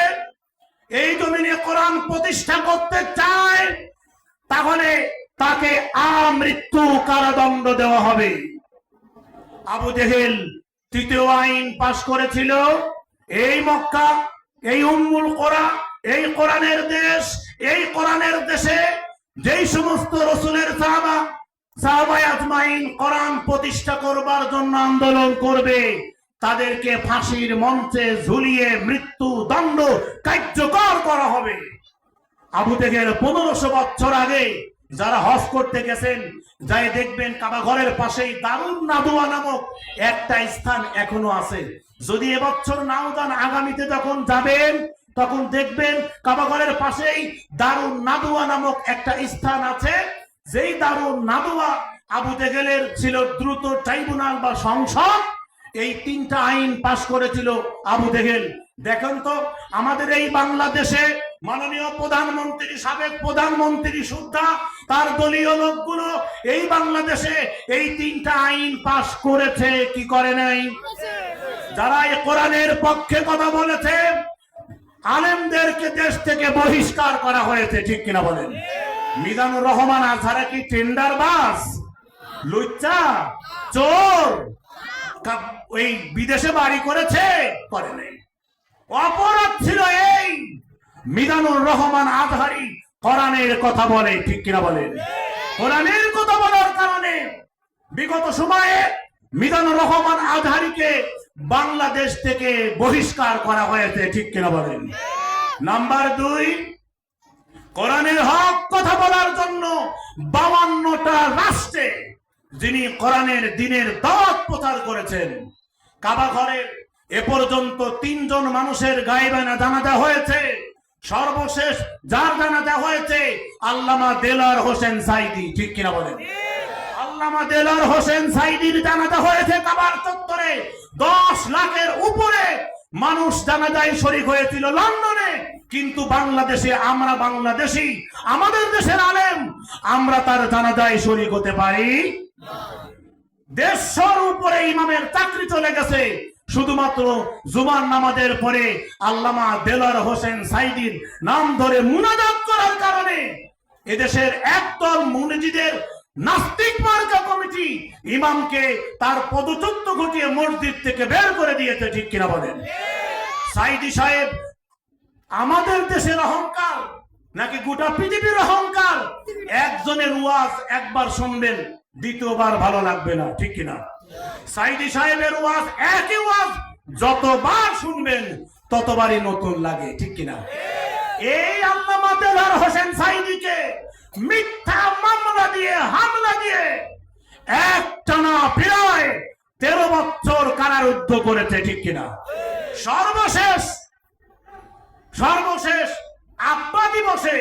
S1: এই জমিনে কোরআন প্রতিষ্ঠা করতে চায়, তাহলে তাকে আমৃত্যু কারাদণ্ড দেওয়া হবে। আবু জেহেল 3য় আইন পাশ করেছিল, এই মক্কা, এই উম্মুল কোরা, এই কোরআনের দেশ, এই কোরআনের দেশে যেই সমস্ত রাসূলের সাহাবা আজমাইন কোরআন প্রতিষ্ঠা করবার জন্য আন্দোলন করবে, তাদেরকে ফাঁসির মঞ্চে ঝুলিয়ে মৃত্যু দণ্ড কার্যকর করা হবে। আবু জেহেল 1500 বছর আগে যারা হজ করতে গেছেন, যাই দেখবেন কাবা ঘরের পাশেই দারুন নাদওয়া নামক একটা স্থান এখনো আছে। যদি এবছর নাও যান, আগামীতে যখন যাবেন তখন দেখবেন কাবা ঘরের পাশেই দারুন নাদওয়া নামক একটা স্থান আছে। যেই দারুন নাদওয়া আবু জেহেলের ছিল দ্রুত ট্রাইব্যুনাল বা সংসদ, এই 3টা আইন পাশ করেছিল আবু জেহেল। দেখেন তো আমাদের এই বাংলাদেশে মাননীয় প্রধানমন্ত্রী, সাবেক প্রধানমন্ত্রী সুদ্ধা তার দলীয় লোকগুলো এই বাংলাদেশে এই 3টা আইন পাশ করেছে কি করে নাই? যারা এই কোরআনের পক্ষে কথা বলেছে, আলেমদেরকে দেশ থেকে বহিষ্কার করা হয়েছে, ঠিক কিনা বলেন? মিজানুর রহমান আজহারা কি টেন্ডারবাজ, লুচ্চা, চোর, ওই বিদেশে বাড়ি করেছে? করে নাই। অপরাধ ছিল এই মিজানুর রহমান আজহারি কোরআনের কথা বলে, ঠিক কিনা বলেন? কোরআনের কথা বলার কারণে বিগত সময়ে মিজানুর রহমান আজহারিকে বাংলাদেশ থেকে বহিষ্কার করা হয়েছে, ঠিক কিনা বলেন? নাম্বার 2, কোরআনের হক কথা বলার জন্য 52টা রাষ্ট্রে যিনি কোরআনের দ্বীনের দাওয়াত প্রচার করেছেন। কাবা ঘরের এ পর্যন্ত 3 জন মানুষের গায়েবানা জানাজা হয়েছে। সর্বশেষ যার জানাজা হয়েছে আল্লামা দেলার হোসেন সাইদি, ঠিক কিনা বলেন? আল্লামা দেলার হোসেন সাইদির জানাজা হয়েছে কাবার চত্বরে। 10 লাখের উপরে মানুষ জানাজায় শরীক হয়েছিল লন্ডনে। কিন্তু বাংলাদেশে আমরা বাংলাদেশী, আমাদের দেশের আলেম, আমরা তার জানাজায় শরীক হতে পারি? 150 উপরে ইমামের চাকরি চলে গেছে শুধুমাত্র জুমার নামাজের পরে আল্লামা দেলার হোসেন সাইদির নাম ধরে মুনাজাত করার কারণে। এদেশের একদল মুনজিদের নাস্তিক মার্কা কমিটি ইমামকে তার পদচ্যুত ঘটিয়ে মসজিদ থেকে বের করে দিয়েছে, ঠিক কিনা বলেন? সাইদি সাহেব আমাদের দেশের অহংকার নাকি গোটা পৃথিবীর অহংকার? একজনের ওয়াজ একবার শুনবেন, দ্বিতীয়বার ভালো লাগবে না, ঠিক কিনা? সাইদি সাহেবের ওয়াজ, একই ওয়াজ যতবার শুনবেন ততবারই নতুন লাগে, ঠিক কিনা? এই আল্লামা দেলার হোসেন সাইদিকে মিথ্যা মামলা দিয়ে, হামলা দিয়ে একটানা প্রায় 13 বছর কারারুদ্ধ করেছে, ঠিক কিনা? সর্বশেষ আব্বা দিবসে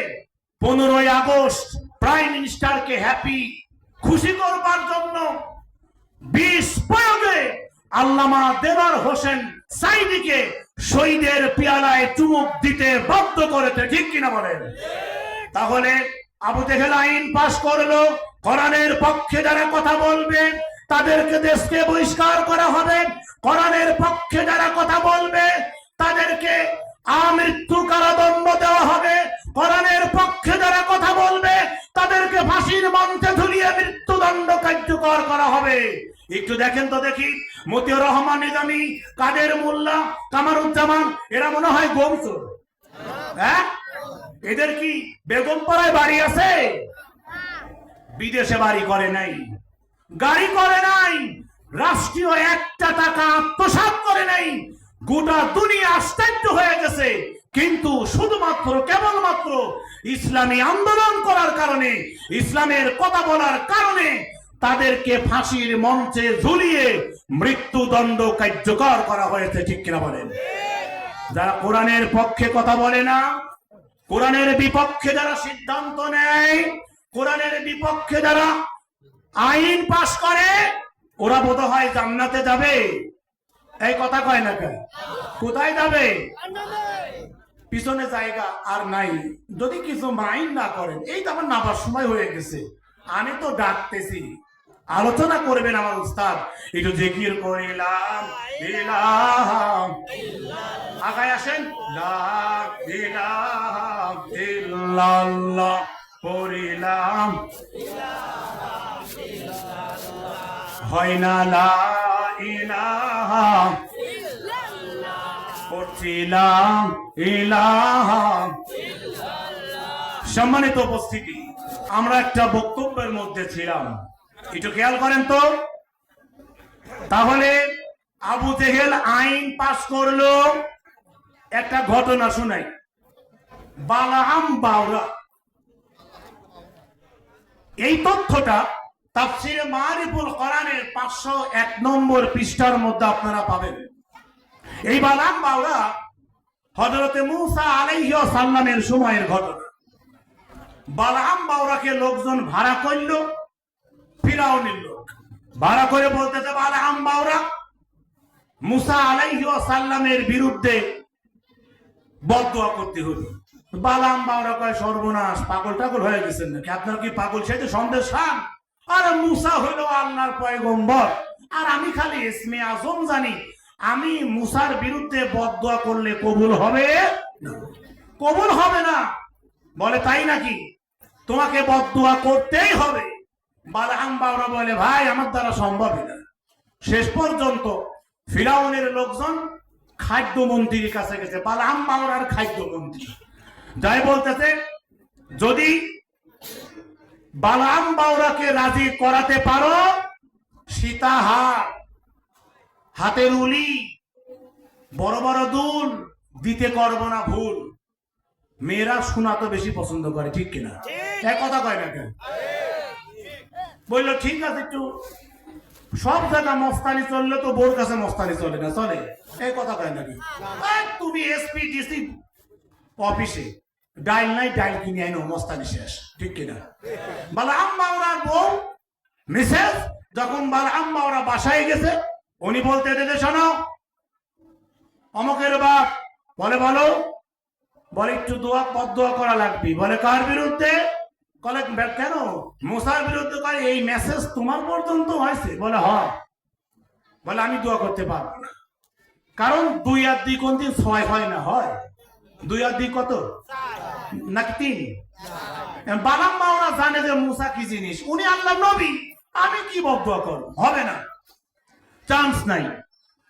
S1: 15ই আগস্ট প্রাইম মিনিস্টারকে হ্যাপি খুশি করবার জন্য বিষ প্রয়োগে আল্লামা দেওয়ার হোসেন সাইদিকে শহীদের পিয়ালায় চুমুক দিতে বাধ্য করেছে, ঠিক কিনা বলেন? তাহলে আবু জেহেল আইন পাশ করলো, কোরআনের পক্ষে যারা কথা বলবে তাদেরকে দেশকে বহিষ্কার করা হবে, কোরআনের পক্ষে যারা কথা বলবে তাদেরকে আমৃত্যু কারাদণ্ড দেওয়া হবে, কোরআনের পক্ষে যারা কথা বলবে তাদেরকে ফাঁসির মঞ্চে ঝুলিয়ে মৃত্যুদণ্ড কার্যকর করা হবে। একটু দেখেন তো দেখি, মতিউর রহমান নিজামী, কাদের মোল্লা, কামারুজ্জামান, এরা মনে হয় গোমচোর। হ্যাঁ, এদের কি বেগমপাড়ায় বাড়ি আছে? বিদেশে বাড়ি করে নাই, গাড়ি করে নাই, রাষ্ট্রীয় একটা টাকা আত্মসাৎ করে নাই, গোটা দুনিয়া আশ্চর্য হয়ে গেছে। কিন্তু শুধুমাত্র কেবলমাত্র ইসলামী আন্দোলন করার কারণে, ইসলামের কথা বলার কারণে তাদেরকে ফাঁসির মঞ্চে ঝুলিয়ে মৃত্যুদণ্ড কার্যকর করা হয়েছে, ঠিক কিনা বলেন? যারা কোরআনের পক্ষে কথা বলে না, কোরআনের বিপক্ষে যারা সিদ্ধান্ত নেয়, কোরআনের বিপক্ষে যারা আইন পাশ করে, ওরা বোধ হয় জান্নাতে যাবে। এই কথা কয় না কেন? কোথায় যাবে? পিছনে জায়গা আর নাই। যদি কিছু মাইন্ড না করেন, এই তো আমার নামার সময় হয়ে গেছে, আমি তো ডাকতেছি, আলোচনা করবেন আমার উস্তাদ। একটু জিকির করিলাম, আগায় আসেন, লা ইলাহা ইল্লাল্লাহ করিলাম, হয় না লা ইলাহা করছিলাম ইলাহা। সম্মানিত উপস্থিতি, আমরা একটা বক্তব্যের মধ্যে ছিলাম, একটু খেয়াল করেন তো। তাহলে আবু জেহেল আইন পাশ করলো, একটা ঘটনা শুনাই। বালাআম বাওরা, এই তথ্যটা তাফসিরে মারিফুল কোরআনের 501 নম্বর পৃষ্ঠার মধ্যে আপনারা পাবেন। এই বালাআম বাওরা হযরতে মূসা আলাইহিস সালামের সময়ের ঘটনা। বালাআম বাওরাকে লোকজন ভাড়া করলো, ফিরাউনের লোক ভাড়া করে বলতেছে, বালাআম বাওরা মূসা আলাইহিস সালামের বিরুদ্ধে বদদুয়া করতে হবে। বালাআম বাওরা কয়, সর্বনাশ, পাগল টাগল হয়ে গেছেন নাকি? আপনার কি পাগল সাথে সন্দেশ খান? আর মূসা হইল আল্লাহর পয়গম্বর, আর আমি খালি ইসমে আজম জানি, আমি মূসার বিরুদ্ধে বদদুয়া করলে কবুল হবে না? কবুল হবে না। বলে, তাই নাকি? তোমাকে বদদুয়া করতেই হবে। বালাআম বাওরা বলে, ভাই আমার দ্বারা সম্ভবই না। শেষ পর্যন্ত ফিরাউনের লোকজন খাদ্যমন্ত্রীর কাছে গেছে, বালাআম বাওরার খাদ্যমন্ত্রী যাই বলতেছে, যদি বালাআম বাওরাকে রাজি করাতে পারো, সীতাহার, হাতের উলি, বড় বড় দুল দিতে করবো না ভুল। মেয়েরা শোনা তো বেশি পছন্দ করে, ঠিক কিনা? এক কথা কয় না কেন? বললো, ঠিক আছে, একটু সব জায়গা মস্তানি চললে তো বোর কাছে মস্তানি চলে না, চলে? এই কথা কয় নাকি? তুমি এসপি ডিসি অফিসে ডাইল নাই, ডাইল কিনে আইনো, মস্তানি শেষ, ঠিক কিনা? বালাআম বাওরার বউ মিসেস যখন বালাআম বাওরা বাসায় গেছে, উনি বলতে দিতে, শোনো, অমকের বাপ বলে, বলো। বলে, একটু বদদুয়া করা লাগবে। বলে, কার বিরুদ্ধে? বলে, কেন? মূসার বিরুদ্ধে। কয়, এই মেসেজ তোমার পর্যন্ত হয়েছে? বলে, হয়। বলে, আমি দোয়া করতে পারবো না, কারণ 2 আর 2 কোন দিন 6 হয় না। হয় 2 আর 2 কত? নাকি 3? বালাআম বাওরা জানে যে মূসা কি জিনিস, উনি আল্লাহর নবী, আমি কি বদদুয়া করব? হবে না, চান্স নাই।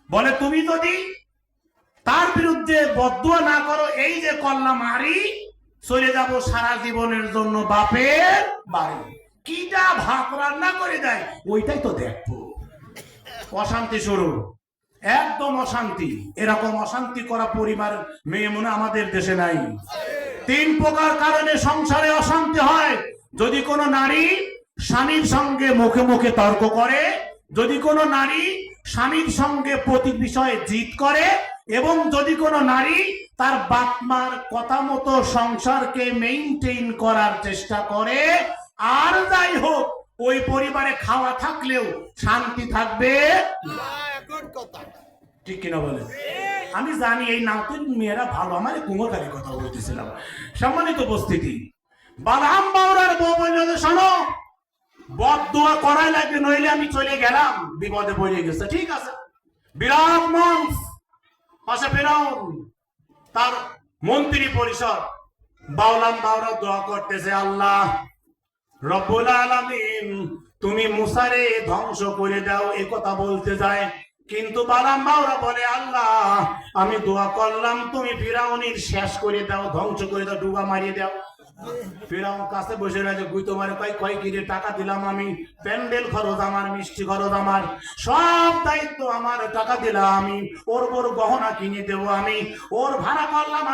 S1: বলে, তুমি যদি তার বিরুদ্ধে বদদুয়া না করো, এই যে কল্লা মারি, চলে যাব সারা জীবনের জন্য বাপের বাড়ি। কিটা ভাত রান্না করে দেয়, ওইটাই তো দেখবো। অশান্তি শুরু, একদম অশান্তি। এরকম অশান্তি করা পরিবার মেয়ে মনে আমাদের দেশে নাই। 3 প্রকার কারণে সংসারে অশান্তি হয়। যদি কোনো নারী স্বামীর সঙ্গে মুখে মুখে তর্ক করে, যদি কোনো নারী স্বামীর সঙ্গে প্রতি বিষয়ে জিদ করে, এবং যদি কোনো নারী তার বাপ মার কথা মতো সংসারকে মেইনটেইন করার চেষ্টা করে, আর যাই হোক ওই পরিবারে খাওয়া থাকলেও শান্তি থাকবে, ঠিক কিনা বলে? আমি জানি এই নাতুন মেয়েরা ভালো, আমার কুমোরকারী কথা বলতেছিলাম। সম্মানিত উপস্থিতি, বালহাম বাউরার বউ বলল, শোনো, বদদোয়া করাই লাগবে, নইলে আমি চলে গেলাম, বিপদে পড়ে গেছে। ঠিক আছে, বিরাট মঞ্চ, পাশে ফেরাউন, তার মন্ত্রী পরিষদ, বাউলাম বাউরা দোয়া করতেছে, আল্লাহ রব্বুল আলামিন তুমি মুসারে ধ্বংস করে দাও, এ কথা বলতে যায়। কিন্তু বালাম বাউরা বলে, আল্লাহ আমি দোয়া করলাম তুমি ফিরাউনের শেষ করে দাও, ধ্বংস করে দাও, ডুবা মারিয়ে দাও। ফিরাউন কাছে বসে রয়েছে, গুই তোমার কয় কিরে টাকা দিলাম আমি, প্যান্ডেল খরচ আমার, মিষ্টি খরচ আমার, সব দায়িত্ব আমার, টাকা দিলাম আমি, ওর গহনা কিনে দেবো আমি, ওর ভাড়া করলাম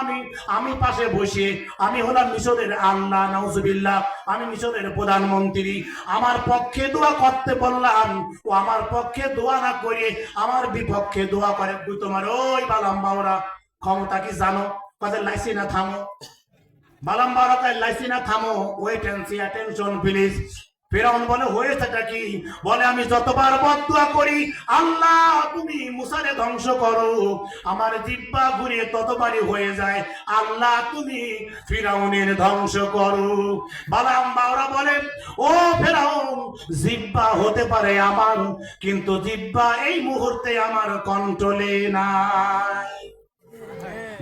S1: আমি পাশে বসে, আমি হলাম মিশরের আল্লাহ, নাউজুবিল্লাহ, আমি মিশরের প্রধানমন্ত্রী, আমার পক্ষে দোয়া করতে বললাম, ও আমার পক্ষে দোয়া না করে আমার বিপক্ষে দোয়া করে। গুই তোমার ওই বালাম বাউরা ক্ষমতা কি জানো? কাদের লাইসি না থামো, বালাম বারাকায় লাইসিনা থামো, wait and see, attention please. ফিরাউন বলে, হয়েছেটা কি? বলে, আমি যতবার বদদুয়া করি আল্লাহ তুমি মুসারে ধ্বংস করো, আমার জিহ্বা ঘুরে ততবারই হয়ে যায় আল্লাহ তুমি ফিরাউনের ধ্বংস করো। বালাম বাউরা বলে, ও ফিরাউন, জিহ্বা হতে পারে আমার, কিন্তু জিহ্বা এই মুহূর্তে আমার কন্ট্রোলে নাই।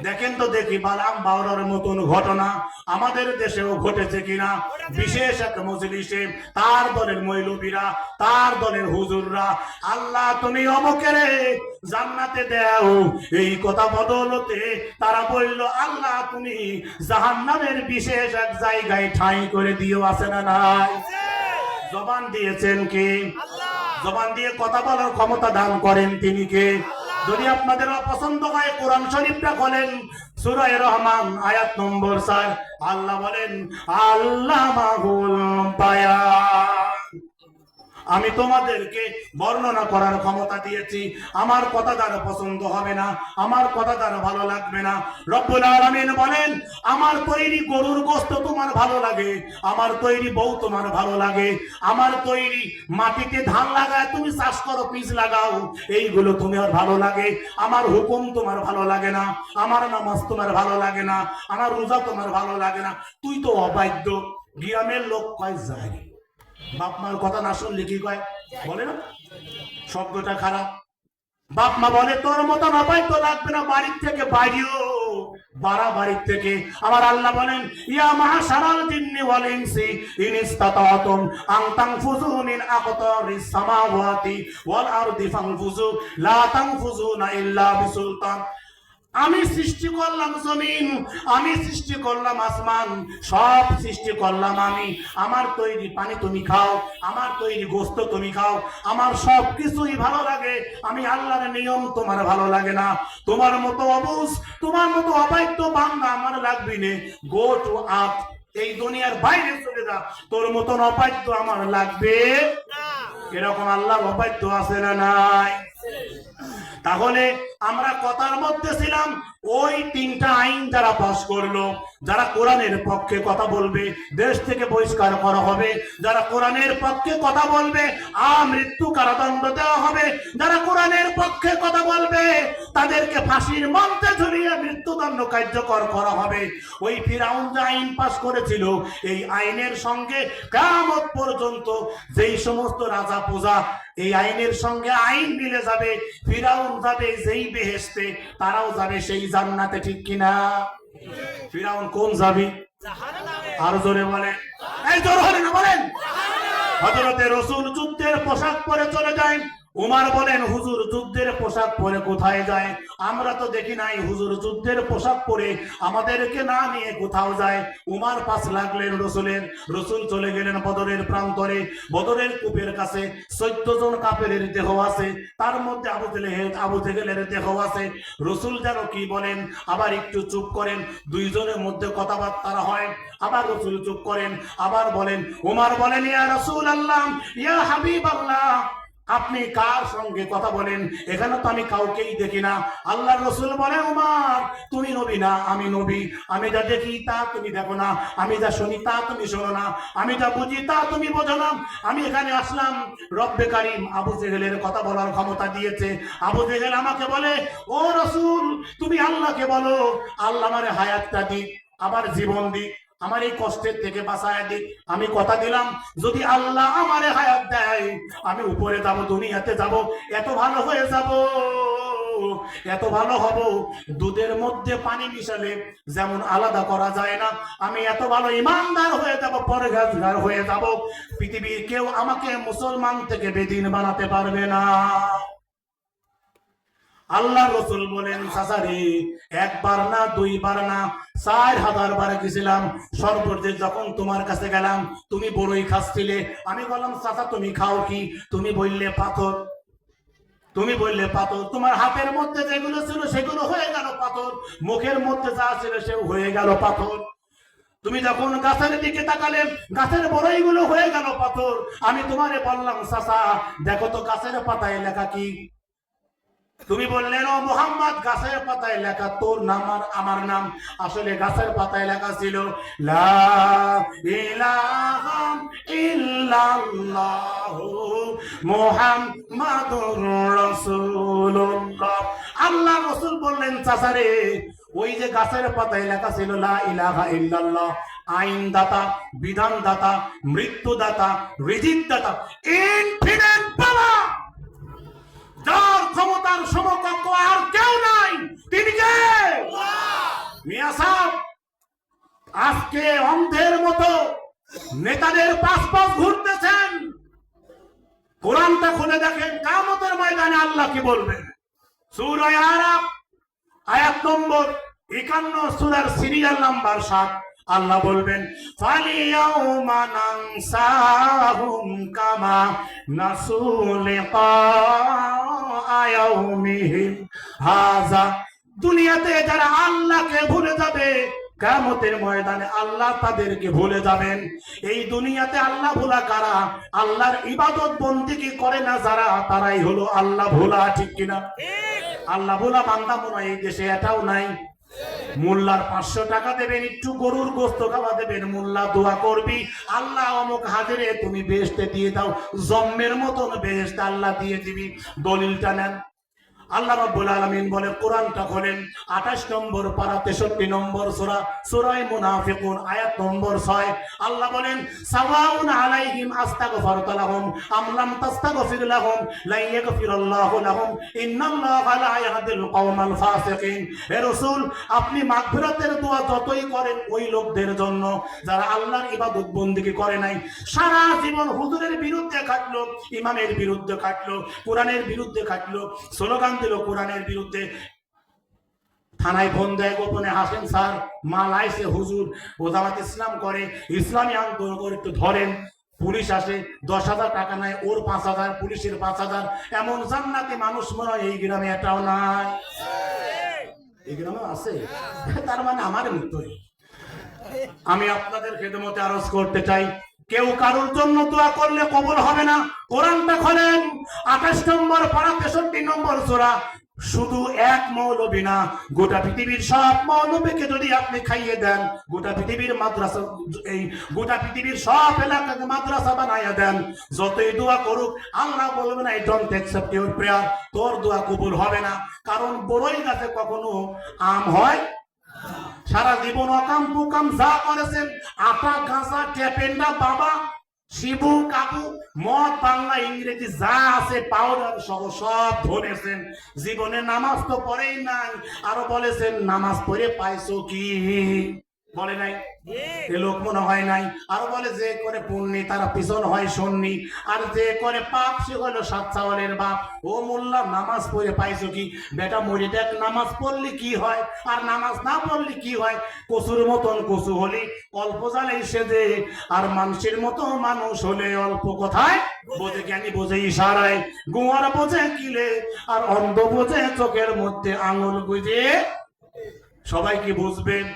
S1: দেখেন তো দেখি বালাম বাউরার মতন ঘটনা আমাদের দেশেও ঘটেছে কিনা। বিশেষ এক মজলিসে তার দলের মৌলবীরা, তার দলের হুজুররা, আল্লাহ তুমি অমুকের জান্নাতে দাও, এই কথা বদলতে তারা বলল, আল্লাহ তুমি জাহান্নামের বিশেষ এক জায়গায় ঠাঁই করে দিও, আছে না নাই? জবান দিয়েছেন কে? জবান দিয়ে কথা বলার ক্ষমতা দান করেন তিনি কে? যদি আপনাদের অপছন্দ হয় কোরআন শরীফটা খোলেন, সূরা রহমান আয়াত নম্বর 4, আল্লাহ বলেন, আল্লামাহুল বায়ান, আমি তোমাদেরকে বর্ণনা করার ক্ষমতা দিয়েছি। আমার কথা দ্বারা পছন্দ হবে না, আমার কথা দ্বারা ভালো লাগবে না। রব্বুল আলামিন বলেন, আমার তৈরি গরুর গোশত তোমার ভালো লাগে, আমার তৈরি বউ তোমার ভালো লাগে, আমার তৈরি মাটিতে ধান লাগায় তুমি চাষ করো, বীজ লাগাও, এইগুলো তোমার ভালো লাগে। আমার হুকুম তোমার ভালো লাগে না, আমার নামাজ তোমার ভালো লাগে না, আমার রোজা তোমার ভালো লাগে না। তুই তো অবাধ্য। গ্রামের লোক কয় যায়, বাপ মার কথা না শুনলে কি কয়? বলে না, শব্দটা খারাপ। বাপ মা বলে, তোর মতন অবাধ্য লাগবে না, বাড়ির থেকে বাইরেও বাড়ির থেকে। আমার আল্লাহ বলেন, ইয়া মাশারাল জিন্নি ওয়াল ইনসি ইন ইসতাতাতুম আন তানফুযু মিন আকতারিস সামাওয়াতি ওয়াল আরদি ফানফুযু লা তানফুযুনা ইল্লা বিসুলতান। আমি সৃষ্টি করলাম জমিন, আমি সৃষ্টি করলাম আসমান, সব সৃষ্টি করলাম আমি। আমার তৈরি পানি তুমি খাও, আমার তৈরি গোশত তুমি খাও, আমার সব কিছুই ভালো লাগে। আমি আল্লাহর নিয়ম তোমার ভালো লাগে না। তোমার মতো অবুঝ, তোমার মতো অবাধ্য বান্দা আমার লাগবে না। গো টু আপ, এই দুনিয়ার বাইরে চলে যা, তোর মতন অবাধ্য আমার লাগবে না। এরকম আল্লাহ অবাধ্য আছে না নাই? তাহলে আমরা কথার মধ্যে ছিলাম, ওই 3টা আইন যারা পাস করলো, যারা কোরআনের পক্ষে কথা বলবে দেশ থেকে বহিষ্কার করা হবে, যারা কোরআনের পক্ষে কথা বলবে মৃত্যু কারাদণ্ড দেওয়া হবে, যারা কোরআনের পক্ষে কথা বলবে তাদেরকে ফাঁসির মঞ্চে ঝুলিয়ে মৃত্যুদণ্ড কার্যকর করা হবে। ওই ফিরাউন যে আইন পাস করেছিল, এই আইনের সঙ্গে কিয়ামত পর্যন্ত যেই সমস্ত রাজা প্রজা এই আইনের সঙ্গে আইন মিলে যাবে, ফিরাউন যাবে যেই বেহেশতে, তারাও যাবে সেই জান্নাতে, ঠিক কিনা? ফিরাউন কোন যাবে? আর জোরে বলেন, এই জোর হলে না বলেন। হযরতে রাসূল যুদ্ধের পোশাক পরে চলে যায়। উমার বলেন, হুজুর যুদ্ধের পোশাক পরে কোথায় যায়? আমরা তো দেখি নাই হুজুর যুদ্ধের পোশাক পরে আমাদেরকে না নিয়ে কোথাও যায়। উমার পাশ লাগলেন রসুলের। রসুল চলে গেলেন বদরের প্রান্তরে। বদরের কূপের কাছে 14 জন কাফেরের দেহ আছে, তার মধ্যে আবু জেহেলের দেহ আছে। রসুল যেন কি বলেন, আবার একটু চুপ করেন, 2 জনের মধ্যে কথাবার্তা হয়, আবার রসুল চুপ করেন, আবার বলেন। উমার বলেন, ইয়া রাসূলুল্লাহ, ইয়া হাবিবাল্লাহ, আপনি কার সঙ্গে কথা বলেন? এখানে তো আমি কাউকেই দেখি না। আল্লাহর রাসূল বলে, উমর তুমি নবী না, আমি নবী। আমি যা দেখি তা তুমি দেখো না, আমি যা শুনি তা তুমি শোনো না, আমি যা বুঝি তা তুমি বোঝো না। আমি এখানে আসলাম, রব্বে কারীম আবু জেহেলের কথা বলার ক্ষমতা দিয়েছে। আবু জেহেল আমাকে বলে, ও রাসূল তুমি আল্লাহকে বলো আল্লাহ আমারে হায়াতটা দিক, আবার জীবন দিক, আমার এই কষ্টের থেকে বাঁচায় দিক। আমি কথা দিলাম যদি আল্লাহ আমারে হায়াত দেয় আমি উপরে যাব, দুনিয়াতে যাব, এত ভালো হয়ে যাব, এত ভালো হব দুধের মধ্যে পানি মিশালে যেমন আলাদা করা যায় না, আমি এত ভালো ইমানদার হয়ে যাব, পরহেজগার হয়ে যাব, পৃথিবীর কেউ আমাকে মুসলমান থেকে বেদিন বানাতে পারবে না। আল্লাহ রাসূল বলেন, চাচারে একবার না দুইবার না 4000 বার গেছিলাম, সর্বশেষ যখন তোমার কাছে গেলাম তুমি বড়ই খাচ্ছিলে। আমি বললাম চাচা তুমি খাও কি? তুমি বললে পাথর, তুমি বললে পাথর। তোমার হাতের মধ্যে যেগুলো ছিল সেগুলো হয়ে গেল পাথর, মুখের মধ্যে যা ছিল সেও হয়ে গেল পাথর। তুমি যখন গাছের দিকে তাকালে গাছের বড়ইগুলো হয়ে গেল পাথর। আমি তোমারে বললাম চাচা দেখো তো গাছের পাতায় লেখা কি? তুমি বললেন ও মুহাম্মদ গাছের পাতায় লেখা তোর নাম আর আমার নাম। আসলে গাছের পাতায় লেখা ছিল লা ইলাহা ইল্লাল্লাহু মুহাম্মাদুর রাসূলুল্লাহ। আল্লাহ রাসূল বললেন চাচারে ওই যে গাছের পাতায় লেখা ছিল লা ইলাহা ইল্লাল্লাহ, আইনদাতা, বিধানদাতা, মৃত্যুদাতা, রিজিকদাতা, ইনফিনিট পাওয়ার, যার ক্ষমতার সমকক্ষ আর কেউ নাই, তিনি কে? মিয়া সাহেব আজকে অন্ধের মতো নেতাদের পাশ পাশ ঘুরতেছেন। কোরআনটা খুলে দেখেন, কিয়ামতের ময়দানে আল্লাহ কি বলবেন। সূরা আরাফ আয়াত নম্বর 51, সূরার সিরিয়াল নাম্বার 7। আল্লাহ বলবেন ফালিয়াউমা নানসাহুম কামা নাসু লিকা ইয়াউমিহিম হাযা। দুনিয়াতে যারা আল্লাহকে ভুলে যাবে কিয়ামতের ময়দানে আল্লাহ তাদেরকে ভুলে যাবেন। এই দুনিয়াতে আল্লাহ ভোলা কারা? আল্লাহর ইবাদত বন্দেগী করে না যারা, তারাই হলো আল্লাহ ভোলা। ঠিক কিনা? আল্লাহ ভোলা বান্দা মনে হয় এই দেশে এটাও নাই। মোল্লার 500 টাকা দেবেন, একটু গরুর গোস্ত খাওয়া দেবেন, মোল্লা দোয়া করবি আল্লাহ অমুক হাজিরে তুমি বেহেশতে দিয়ে দাও, জম্মের মতন বেহেশত আল্লাহ দিয়ে দিবি। দলিলটা নেন। আল্লাহ রাব্বুল আলামিন বলে, কোরআনটা খোলেন 28 নম্বর পারা 63 নম্বর সূরা, সূরা মুনাফিকুন আয়াত নম্বর 6। আল্লাহ বলেন সাওয়াউন আলাইহিম আস্তাগফারতু লাহুম আম লাম তাস্তাগফির লাহুম লা ইয়াগফিরাল্লাহু লাহুম ইন্নাল্লাহা লা ইয়াহদিল কওমাল ফাসিকিন। হে রাসূল আপনি মাগফিরাতের দোয়া যতই করেন ওই লোকদের জন্য যারা আল্লাহর ইবাদত বন্দেগী করে নাই, সারা জীবন হুজুরের বিরুদ্ধে খাটলো, ইমামের বিরুদ্ধে খাটলো, কোরআনের বিরুদ্ধে খাটলো, স্লোগান দিল কোরআনের বিরুদ্ধে, থানায় ফোন দেয় গোপনে, হাসেন স্যার মাল আইসে, হুজুর ও জামাত ইসলাম করে, ইসলামী আন্দোলন করে, একটু ধরেন। পুলিশ আসে, 10,000 টাকা নেয়, ওর 5,000, পুলিশের 5,000। এমন জান্নাতি মানুষ মনে হয় এই গ্রামে এটাও নাই। এই গ্রামে আছে, তার মানে আমার মৃত্যুই। আমি আপনাদের খেদমতে আরজ করতে চাই, কেউ কারোর জন্য দোয়া করলে কবুল হবে না। কোরআনটা খোলেন 28 নম্বর পারা 63 নম্বর সূরা। শুধু এক মৌলবী না, গোটা পৃথিবীর সব মৌলবীকে যদি আপনি খাইয়ে দেন, গোটা পৃথিবীর মাদ্রাসা, এই গোটা পৃথিবীর সব এলাকাকে মাদ্রাসা বানাইয়া দেন, যতই দোয়া করুক আল্লাহ বলবেন I don't accept your prayer, তোর দোয়া কবুল হবে না। কারণ বড়ই গাছে কখনো আম হয়? সারা জীবন অকাম কুকাম যা করেছেন, আটা গাঁজা ট্যাপেন্ডা বাবা শিবু কাবু মদ বাংলা ইংরেজি যা আছে পাউডার সহ সব ধরেছেন, জীবনে নামাজ তো পড়েই নাই। আরো বলেছেন নামাজ পড়ে পাইছো কি? বলে নাই? এ লোক মনে হয় নাই। আরো বলে যে করে পুণ্যি তারা পিছন হয় সন্নি, আর যে করে পাপ সে হলো 7 চাওয়ালের বাপ। ও মোল্লা নামাজ পড়ে পাইছো কি? বেটা মরে দেখ নামাজ পড়লি কি হয় আর নামাজ না পড়লি কি হয়। কচুর মতন কচু হলি অল্প জালেই সেজে, আর মানুষের মতো মানুষ হলে অল্প কথায় বোঝে, জ্ঞানী বোঝে ইশারায়, গোয়ার বোঝে কিলে, আর অন্ধ বোঝে চোখের মধ্যে আঙুল গুজে। সবাই কি বুঝবেন?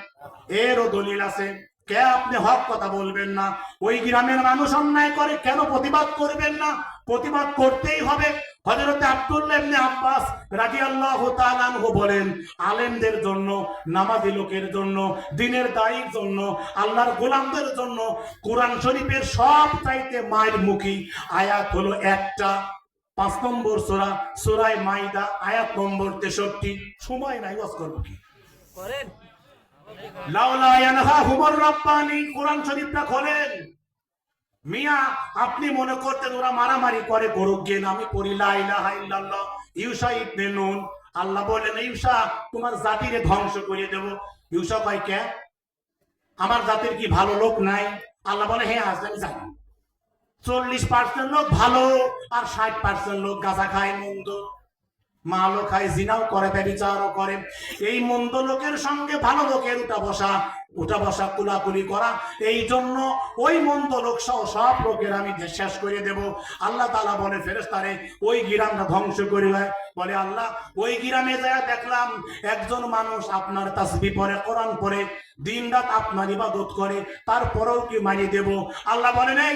S1: এরও দলিল আছে। কে আপনি হক কথা বলবেন না? ওই গ্রামের মানুষ অন্যায় করে কেন প্রতিবাদ করবেন না? প্রতিবাদ করতেই হবে। হযরত আব্দুল্লাহ ইবনে আব্বাস রাদিয়াল্লাহু তাআলা আনহু বলেন, আলেমদের জন্য, নামাজি লোকের জন্য, দ্বীনের দায়ীর জন্য, আল্লাহর গোলামদের জন্য কোরআন শরীফের সবচাইতে মায়ের মুখী আয়াত হলো একটা, 5 নম্বর সূরা সূরা মাইদা আয়াত নম্বর 63। সময় নাই, ওয়াজ করব কি করেন? লাউলা ইয়ানহাহুমুর রাব্বানি, কোরআন শরীফটা খোলেন। মিয়া আপনি মনে করতেন ওরা মারামারি করে, করুক গিয়ে, আমি পড়ি লা ইলাহা ইল্লাল্লাহ। ইউসা ইবনে নুন, আল্লাহ বলেন ইউসা তোমার জাতিরে ধ্বংস করে দেব। ইউসা কয় কে? আমার জাতির কি ভালো লোক নাই? আল্লাহ বলে হ্যাঁ আজ আমি জানি, 40% লোক ভালো আর 60% লোক গাঁজা খায়, মন্দ, মালও খায়, জিনাও করে, ব্যভিচারও করে। এই মন্দ লোকের সঙ্গে ভালো লোকের উঠা বসা কুলাকুলি করা, এই জন্য ওই মন্দ লোক সহ সব লোকের আমি শেষ করে দেব। আল্লাহ তাআলা বলে ফেরেশতারে ওই গ্রামটা ধ্বংস করে দেয়। বলে আল্লাহ ওই গ্রামে যায় দেখলাম একজন মানুষ আপনার তাসবিহ পড়ে, কোরআন পড়ে, দিনরাত আপনার ইবাদত করে, তারপরেও কি মারি দেব? আল্লাহ বলে নাই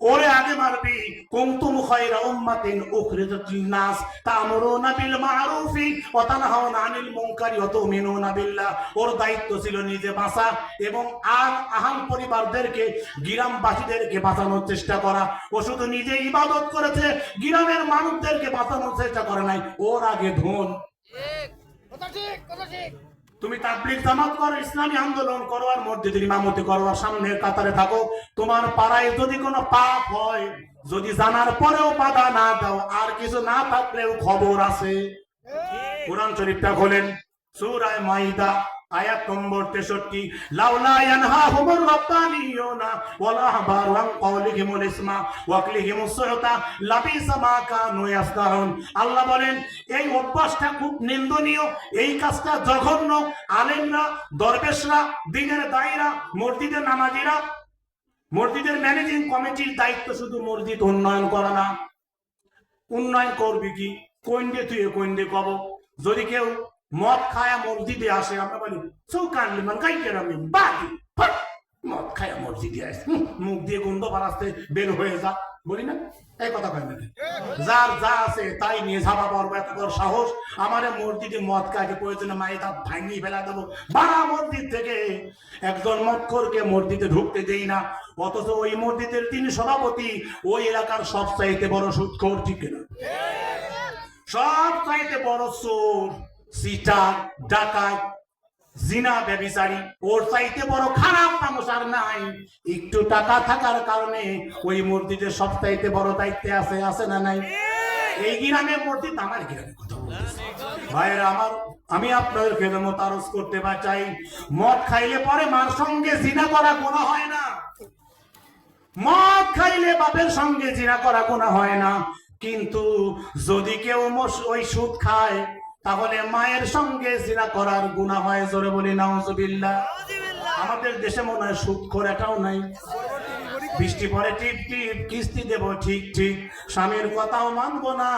S1: ওরে আগে মারবি। কুনতুম খায়রা উম্মাতিন উখরিজাত লিন-নাস তা'মুরুনা বিল মা'রুফি ওয়া তানহাউনা আনিল মুনকারি ওয়া তু'মিনুনা বিল্লাহ। ওর দায়িত্ব ছিল নিজে বাঁচা এবং আর আহাল পরিবারদেরকে, গ্রামবাসীদেরকে বাঁচানোর চেষ্টা করা। ও শুধু নিজে ইবাদত করেছে, গ্রামের মানুষদেরকে বাঁচানোর চেষ্টা করে নাই। ওর আগে ধন। ঠিক কথা, ঠিক কথা, ঠিক। তুমি তাবলীগ জামাত করো, ইসলামী আন্দোলন করো, আর মসজিদের ইমামতি করো, আর সামনের কাতারে থাকো। তোমার পাড়ায় যদি কোনো পাপ হয়, যদি জানার পরেও বাধা না দাও, আর কিছু না থাকলেও খবর আছে। কোরআন শরীফটা খোলেন, সূরা মাইদা আয়াত নম্বর 63। লাউলা ইয়ানহাহুমুর রাব্বানিয়ুনা ওয়াল আহবারু আন কওলিহিমুল ইসমা ওয়া আকলিহিমুস সুহতা লাবিসা মা কানু ইয়াসনাউন। আল্লাহ বলেন এই অভ্যাসটা খুব নিন্দনীয়, এই কাজটা জঘন্য। আলেমরা, দরবেশরা, দ্বীনের দায়ীরা, মসজিদের নামাজিরা, মসজিদের ম্যানেজিং কমিটির দায়িত্ব শুধু মসজিদ উন্নয়ন করা না। উন্নয়ন করবি কি? কোনডে তুই কোনডে কব। যদি কেউ মদ খায়া মসজিদে আসে, আমরা বলি চৌকানলি মান গাইকের আমি বাকি মদ খায়া মসজিদে আসে, মুখ দিয়ে গন্ধ বাড়াতে বের হয়ে যা, বলি না? এই কথা কয় না? যার যা আছে তাই নিয়ে ঝাপা পড়বো, এত বড় সাহস। আমারে মসজিদে মদ খাইতে প্রয়োজনে মাই দাঁত ভাঙিয়ে ফেলা দেবো। বাড়া মসজিদ থেকে একজন মদখোরকে মসজিদে ঢুকতে দেই না, অথচ ওই মসজিদের তিনি সভাপতি, ওই এলাকার সব চাইতে বড় সুদখোর, ঠিক না? সব চাইতে বড় চোর, সিটার, ডাকাত, জিনা ব্যভিচারী, ওর চাইতে বড় খারাপ মানুষ আর নাই। একটু টাকা থাকার কারণে ওই মসজিদের সব চাইতে বড় দায়িত্বে আছে, আছে না নাই? এই গ্রামের মসজিদ, আমার গ্রামের কথা বলতেছি ভাইরা আমার। আমি আপনাদের খেদমত আরজ করতে চাই, মদ খাইলে পরে মার সঙ্গে জিনা করা গুনাহ হয় না। মদ খাইলে বাপের সঙ্গে জিনা করা গুনাহ হয় না, কিন্তু যদি কেউ ওই সুদ খায় তাহলে মায়ের সঙ্গে জিনা করার গুনাহ হয়। জোরে বলি নাউজুবিল্লাহ। আমাদের দেশে মনে হয় সুদখোর এটাও নাই। বৃষ্টি পরে টিপ টিপ, কিস্তি দেব ঠিক ঠিক, স্বামীর কথাও মানবো না,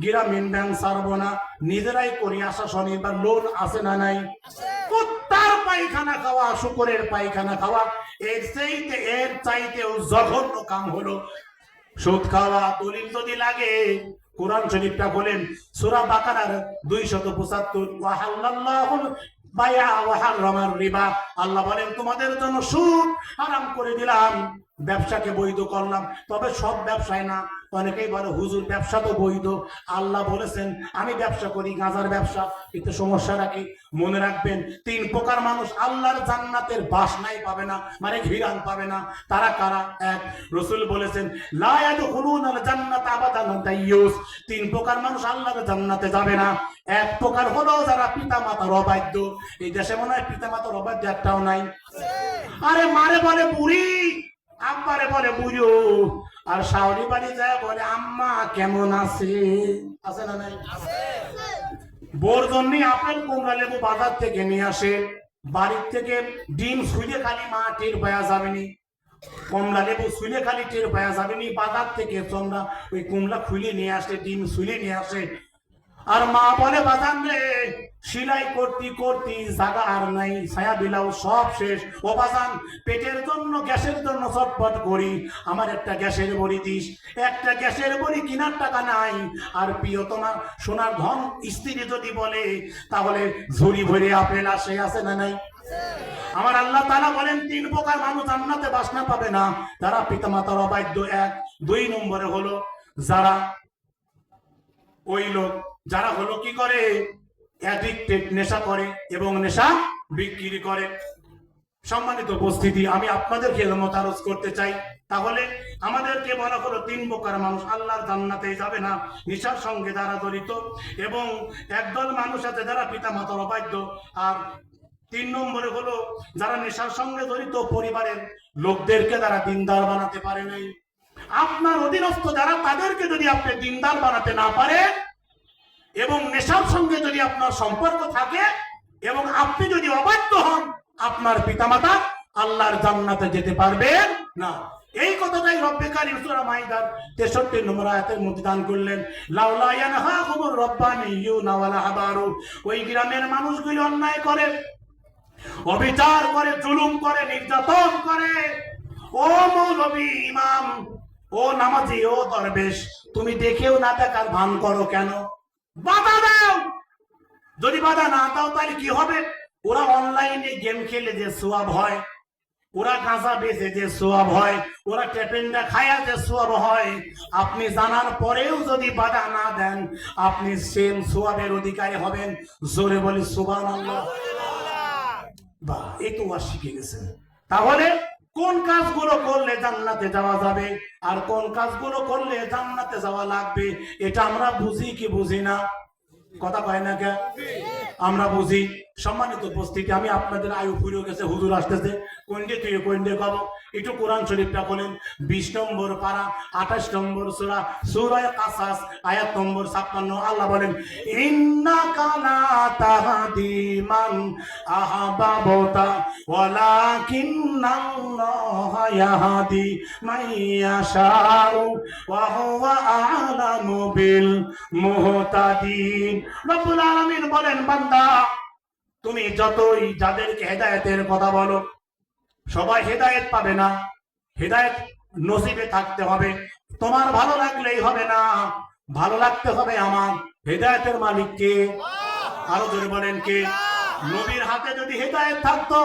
S1: গ্রামীণ ব্যাংক ছাড়বো না, নিজেরাই করি আশা শনিবার লোন, আছে না নাই? কুত্তার পায়খানা খাওয়া, শুকরের পায়খানা খাওয়া, এর চাইতেও জঘন্য কাম হলো সুদ খাওয়া। দলিল যদি লাগে কোরআন শরীফটা বলেন, সূরা বাকারার 275, ওয়া হালাল্লাহুল বায়আ ওয়া হারামার রিবা। আল্লাহ বলেন তোমাদের জন্য সুদ হারাম করে দিলাম, ব্যবসাকে বৈধ করলাম, তবে সব ব্যবসায় না। অনেকেই বলে হুজুর ব্যবসা তো বৈধ। আল্লাহ বলেছেন আমি ব্যবসা করি, গাঁজার ব্যবসা, এতে সমস্যা রাখি। মনে রাখবেন 3 প্রকার মানুষ আল্লাহর জান্নাতের বাসনাই পাবে না, মানে ঘিরান পাবে না। তারা কারা? এক, রাসূল বলেছেন লা ইয়াদখুলুনাল জান্নাতা আবাদান দাইয়ুস। 3 প্রকার মানুষ আল্লাহর জান্নাতে যাবে না। এক প্রকার হলো যারা পিতামাতার অবাধ্য। এই দেশে মনে হয় পিতামাতার অবাধ্য একটাও নাই। আরে মারে বলে বুড়ি, আব্বারে বলে বুড়ো, আর শাওরি বাড়ি যায় বলে আম্মা কেমন আছে, আছে না নাই? বোর জন্য আপেল কুমড়া লেবু বাজার থেকে নিয়ে আসে, বাড়ির থেকে ডিম ছুলে খালি মা টের পাওয়া যাবেনি, কমলা লেবু ছুলে খালি টের পাওয়া যাবেনি। বাজার থেকে তোমরা ওই কুমড়া খুলে নিয়ে আসে, ডিম ছুলে নিয়ে আসে। আর মা বলে বাজান রে সিলাই করতে করতে জায়গা আর নাই, ছায়া বিলাও সব শেষ। ও বাজান পেটের জন্য গ্যাসের জন্য ছটফট করি, আমার একটা গ্যাসের বড়ি দিস। একটা গ্যাসের বড়ি কেনার টাকা নাই। আর প্রিয়তমা সোনার ধন স্ত্রী যদি বলে তাহলে ঝুড়ি ভরে আপেল আসে, আছে না নাই? আমার আল্লাহ তাআলা বলেন 3 প্রকার মানুষ জান্নাতে বাসনা পাবে না, যারা পিতামাতার অবাধ্য। 1 2 নম্বরে হলো যারা ওই লোক যারা হলো কি করে, অ্যাডিক্টেড, নেশা করে এবং নেশা বিক্রি করে। সম্মানিত উপস্থিতি, আমি আপনাদেরকে মোতারজ করতে চাই, তাহলে আমাদেরকে বলা হলো 3 প্রকার মানুষ আল্লাহর জান্নাতে যাবে না, নেশার সঙ্গে যারা জড়িত এবং একদল মানুষ আছে যারা পিতামাতার অবাধ্য। আর 3 নম্বরে হলো যারা নেশার সঙ্গে জড়িত পরিবারের লোকদেরকে যারা দিনদার বানাতে পারে নাই। আপনার অধীনস্থ যারা, তাদেরকে যদি আপনি দিনদার বানাতে না পারেন এবং নেশার সঙ্গে যদি আপনার সম্পর্ক থাকে এবং আপনি যদি অবাধ্য হন, আপনার পিতামাতা আল্লাহর জান্নাতে যেতে পারবেন না। এই কথাটাই রব্বে কারীম সূরা মাইদার 63 নম্বর আয়াতের মধ্যে দান করলেন, লাউলা ইয়ানহাকুমুর রাব্বানিয়ুনা ওয়াল আহবারু। ওই গ্রামের মানুষগুলো অন্যায় করে, অবিচার করে, জুলুম করে, নির্যাতন করে। ও মৌলবী, ইমাম, ও নামাজি, ও দরবেশ, তুমি দেখেও না দেখার ভান করো কেন? বাধা দাও। যদি বাধা না দাও তাহলে কি হবে? ওরা অনলাইনে গেম খেলে যে সোয়াব হয়, ওরা গাঁজা বেচে যে সোয়াব হয়, ওরা টেপেন্ডা খায়া যে সোয়াব হয়, আপনি জানার পরেও যদি বাধা না দেন, আপনি সেম সোয়াবের অধিকারী হবেন। জোরে বলি সুবহানাল্লাহ। বাহ, এই তো ওয়াজ শিখে গেছেন। তাহলে কোন কাজগুলো করলে জান্নাতে যাওয়া যাবে আর কোন কাজগুলো করলে জান্নাতে যাওয়া লাগবে, এটা আমরা বুঝি কি বুঝি না? কথা কয় না কে? আমরা বুঝি। সম্মানিত উপস্থিতি, আমি আপনাদের আয়ু ফুরিয়ে গেছে, হুজুর আসতেছে, কোনটি তুই কোনটি কব। একটু কোরআন শরীফটা বলেন, 20 নম্বর পারা, 28 নম্বর সূরা, সূরা কাসাস, আয়াত নম্বর 56। আল্লাহ বলেন, ইন্নাকা লা তাহদি মান আহবাবতা ওয়ালাকিন্নাল্লাহা ইয়াহদি মান ইয়াশাউ ওয়া হুয়া আ'লামু বিল মুহতাদিন। রব্বুল আলামিন বলেন, বান্দা তুমি যতই যাদেরকে হেদায়েতের কথা বলো, সবাই হেদায়েত পাবে না। হেদায়েত নসিবে থাকতে হবে। তোমার ভালো লাগলেই হবে না, ভালো লাগতে হবে আমার। হেদায়েতের মালিক কে? আরো জোরে বলেন কে? নবীর হাতে যদি হেদায়েত থাকতো,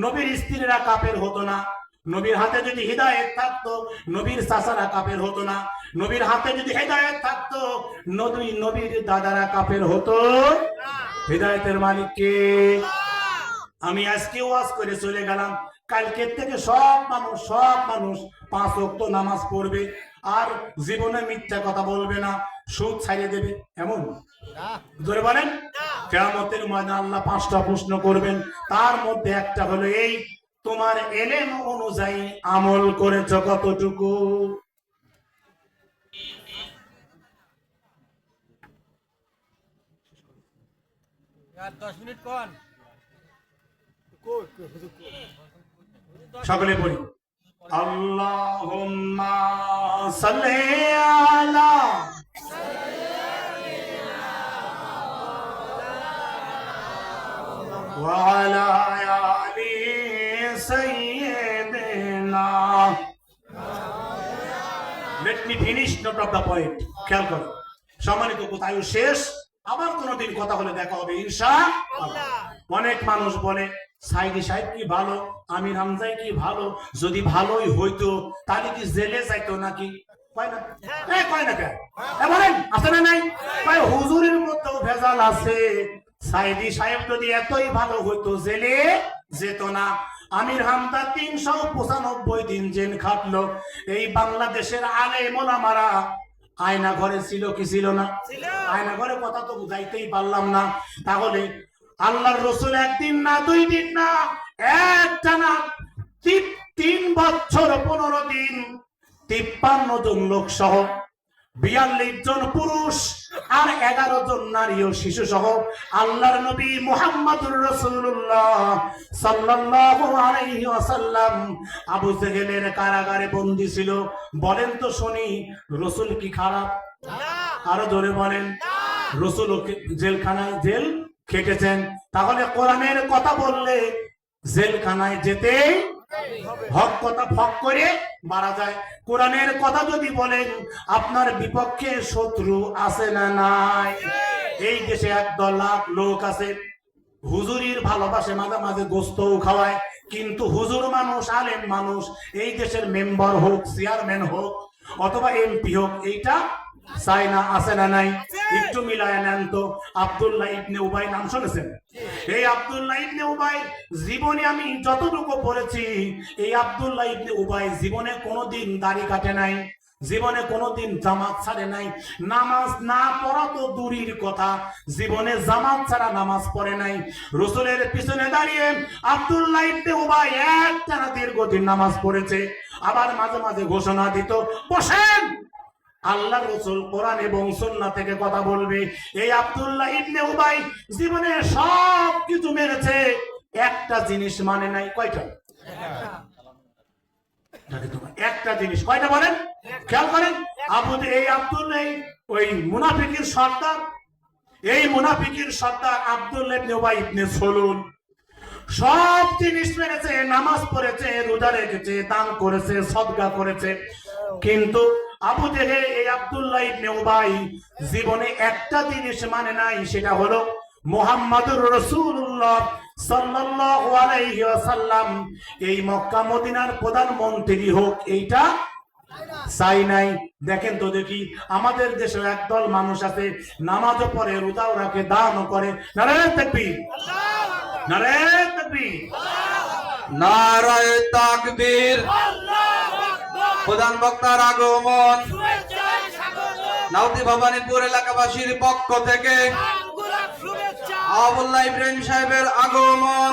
S1: নবীর স্ত্রীরা কাফের হতো না। নবীর হাতে যদি হিদায়াত থাকতো, নবীর চাচারা কাফের হতো না। নবীর হাতে যদি হিদায়াত থাকতো, নবীর দাদারা কাফের হতো না। হিদায়াতের মালিক কে? আমি আজকে ওয়াজ করে চলে গেলাম, কালকে থেকে সব মানুষ 5 ওয়াক্ত নামাজ পড়বে আর জীবনে মিথ্যা কথা বলবে না, সুদ ছাড়িয়ে দেবে, এমন জোরে বলেন। কিয়ামতের ময়দানে আল্লাহ 5টা প্রশ্ন করবেন, তার মধ্যে একটা হলো এই, তোমার এলেম অনুযায়ী আমল করেছ কতটুকু? সকলে বলি, আল্লাহুম্মা সাল্লি আলা ওয়া আলা আলি সাইয়্যিদিনা। Let me finish, not of the point. খেয়াল করো, সম্মানিত কোথায় শেষ, আবার কোনদিন কথা বলে দেখা হবে ইনশাআল্লাহ। অনেক মানুষ বলে সাইদি সাহেব কি ভালো, আমির হামজাই কি ভালো, যদি ভালোই হইতো তাহলে কি জেলে যাইতো নাকি? কয় না? কয় না কেন? বলেন আছে না নাই? কয় হুজুরের মধ্যেও ভেজাল আছে। সাইদি সাহেব যদি এতই ভালো হইতো জেলে যেত না। আমির হামজা 395 দিন জেল খাটলো। এই বাংলাদেশের আলেম ওলামারা আয়না ঘরে ছিল কি ছিল না? আয়না ঘরে কথা তো বুঝাইতেই পারলাম না। তাহলে আল্লাহর রাসূল একদিন না, 2 দিন না, একটানা 3 বছর 15 দিন 53 জন লোক সহ 42 জন পুরুষ আর 11 জন নারী ও শিশু সহ আল্লাহর নবী মুহাম্মদুর রাসূলুল্লাহ সাল্লাল্লাহু আলাইহি ওয়াসাল্লাম আবু জেহেলের কারাগারে বন্দী ছিল। বলেন তো শুনি, রাসূল কি খারাপ? না। আরো জোরে বলেন। না। রসুল জেলখানায় জেল খেটেছেন, তাহলে কোরআনের কথা বললে জেলখানায় যেতে হক কথা ফক করে মারা যায়। কোরআনের কথা যদি বলেন আপনার বিপক্ষে শত্রু আছে না নাই? এই দেশে একদল লোক আছে হুজুরির ভালোবাসে, মাঝে মাঝে গোস্তও খাওয়ায়, কিন্তু হুজুর মানুষ, আলেম মানুষ, এই দেশের মেম্বার হোক, চেয়ারম্যান হোক অথবা এমপি হোক, এইটা চাই না। আছে না নাই? একটু মিলায় নেন তো। আব্দুল্লাহ ইবনে উবাই নাম শুনেছেন? এই আব্দুল্লাহ ইবনে উবাই জীবনে আমি যতটুকু পড়েছি, এই আব্দুল্লাহ ইবনে উবাই জীবনে কোনোদিন দাড়ি কাটে নাই, জীবনে কোনোদিন জামাত ছাড়ে নাই, নামাজ না পড়া তো দূরের কথা, জীবনে জামাত ছাড়া নামাজ পড়ে নাই। রাসূলের পিছনে দাঁড়িয়ে আব্দুল্লাহ ইবনে উবাই একটানা দীর্ঘদিন নামাজ পড়েছে। আবার মাঝে মাঝে ঘোষণা দিত, বসেন, আল্লাহ রাসূল কোরআন এবং সুন্নাহ থেকে কথা বলবে। এই আব্দুল্লাহ ইবনে উবাই জীবনে সব কিছু মেরেছে, একটা জিনিস মানে নাই। কয়টা? একটা জিনিস। কয়টা বলেন? খেয়াল করেন। এই আব্দুল্লাহ ওই মুনাফিকের সর্দার, এই মুনাফিকের সর্দার আব্দুল্লাহ ইবনে উবাই ইবনে সালুল সব জিনিস মেরেছে, নামাজ পড়েছে, রোজা রেখেছে, দান করেছে, সদকা করেছে, কিন্তু আবু জেহেল এই আব্দুল্লাহ ইবনে উবাই জীবনে একটা জিনিস মানে নাই, সেটা হলো মুহাম্মাদুর রাসূলুল্লাহ সাল্লাল্লাহু আলাইহি ওয়াসাল্লাম এই মক্কা মদিনার প্রধানমন্ত্রী হোক, এইটা চাই নাই। দেখেন তো দেখি আমাদের দেশে একদল মানুষ আছে নামাজও পড়ে, রোজাও রাখে, দানও করে। নারে তাকবীর, নারে তাকবীর,
S2: নারায়ে তাকবীর। প্রধান বক্তার আগমন নাউতি ভবানীপুর এলাকাবাসীর পক্ষ থেকে আবুল্লাহ ইব্রাহিম সাহেবের আগমন।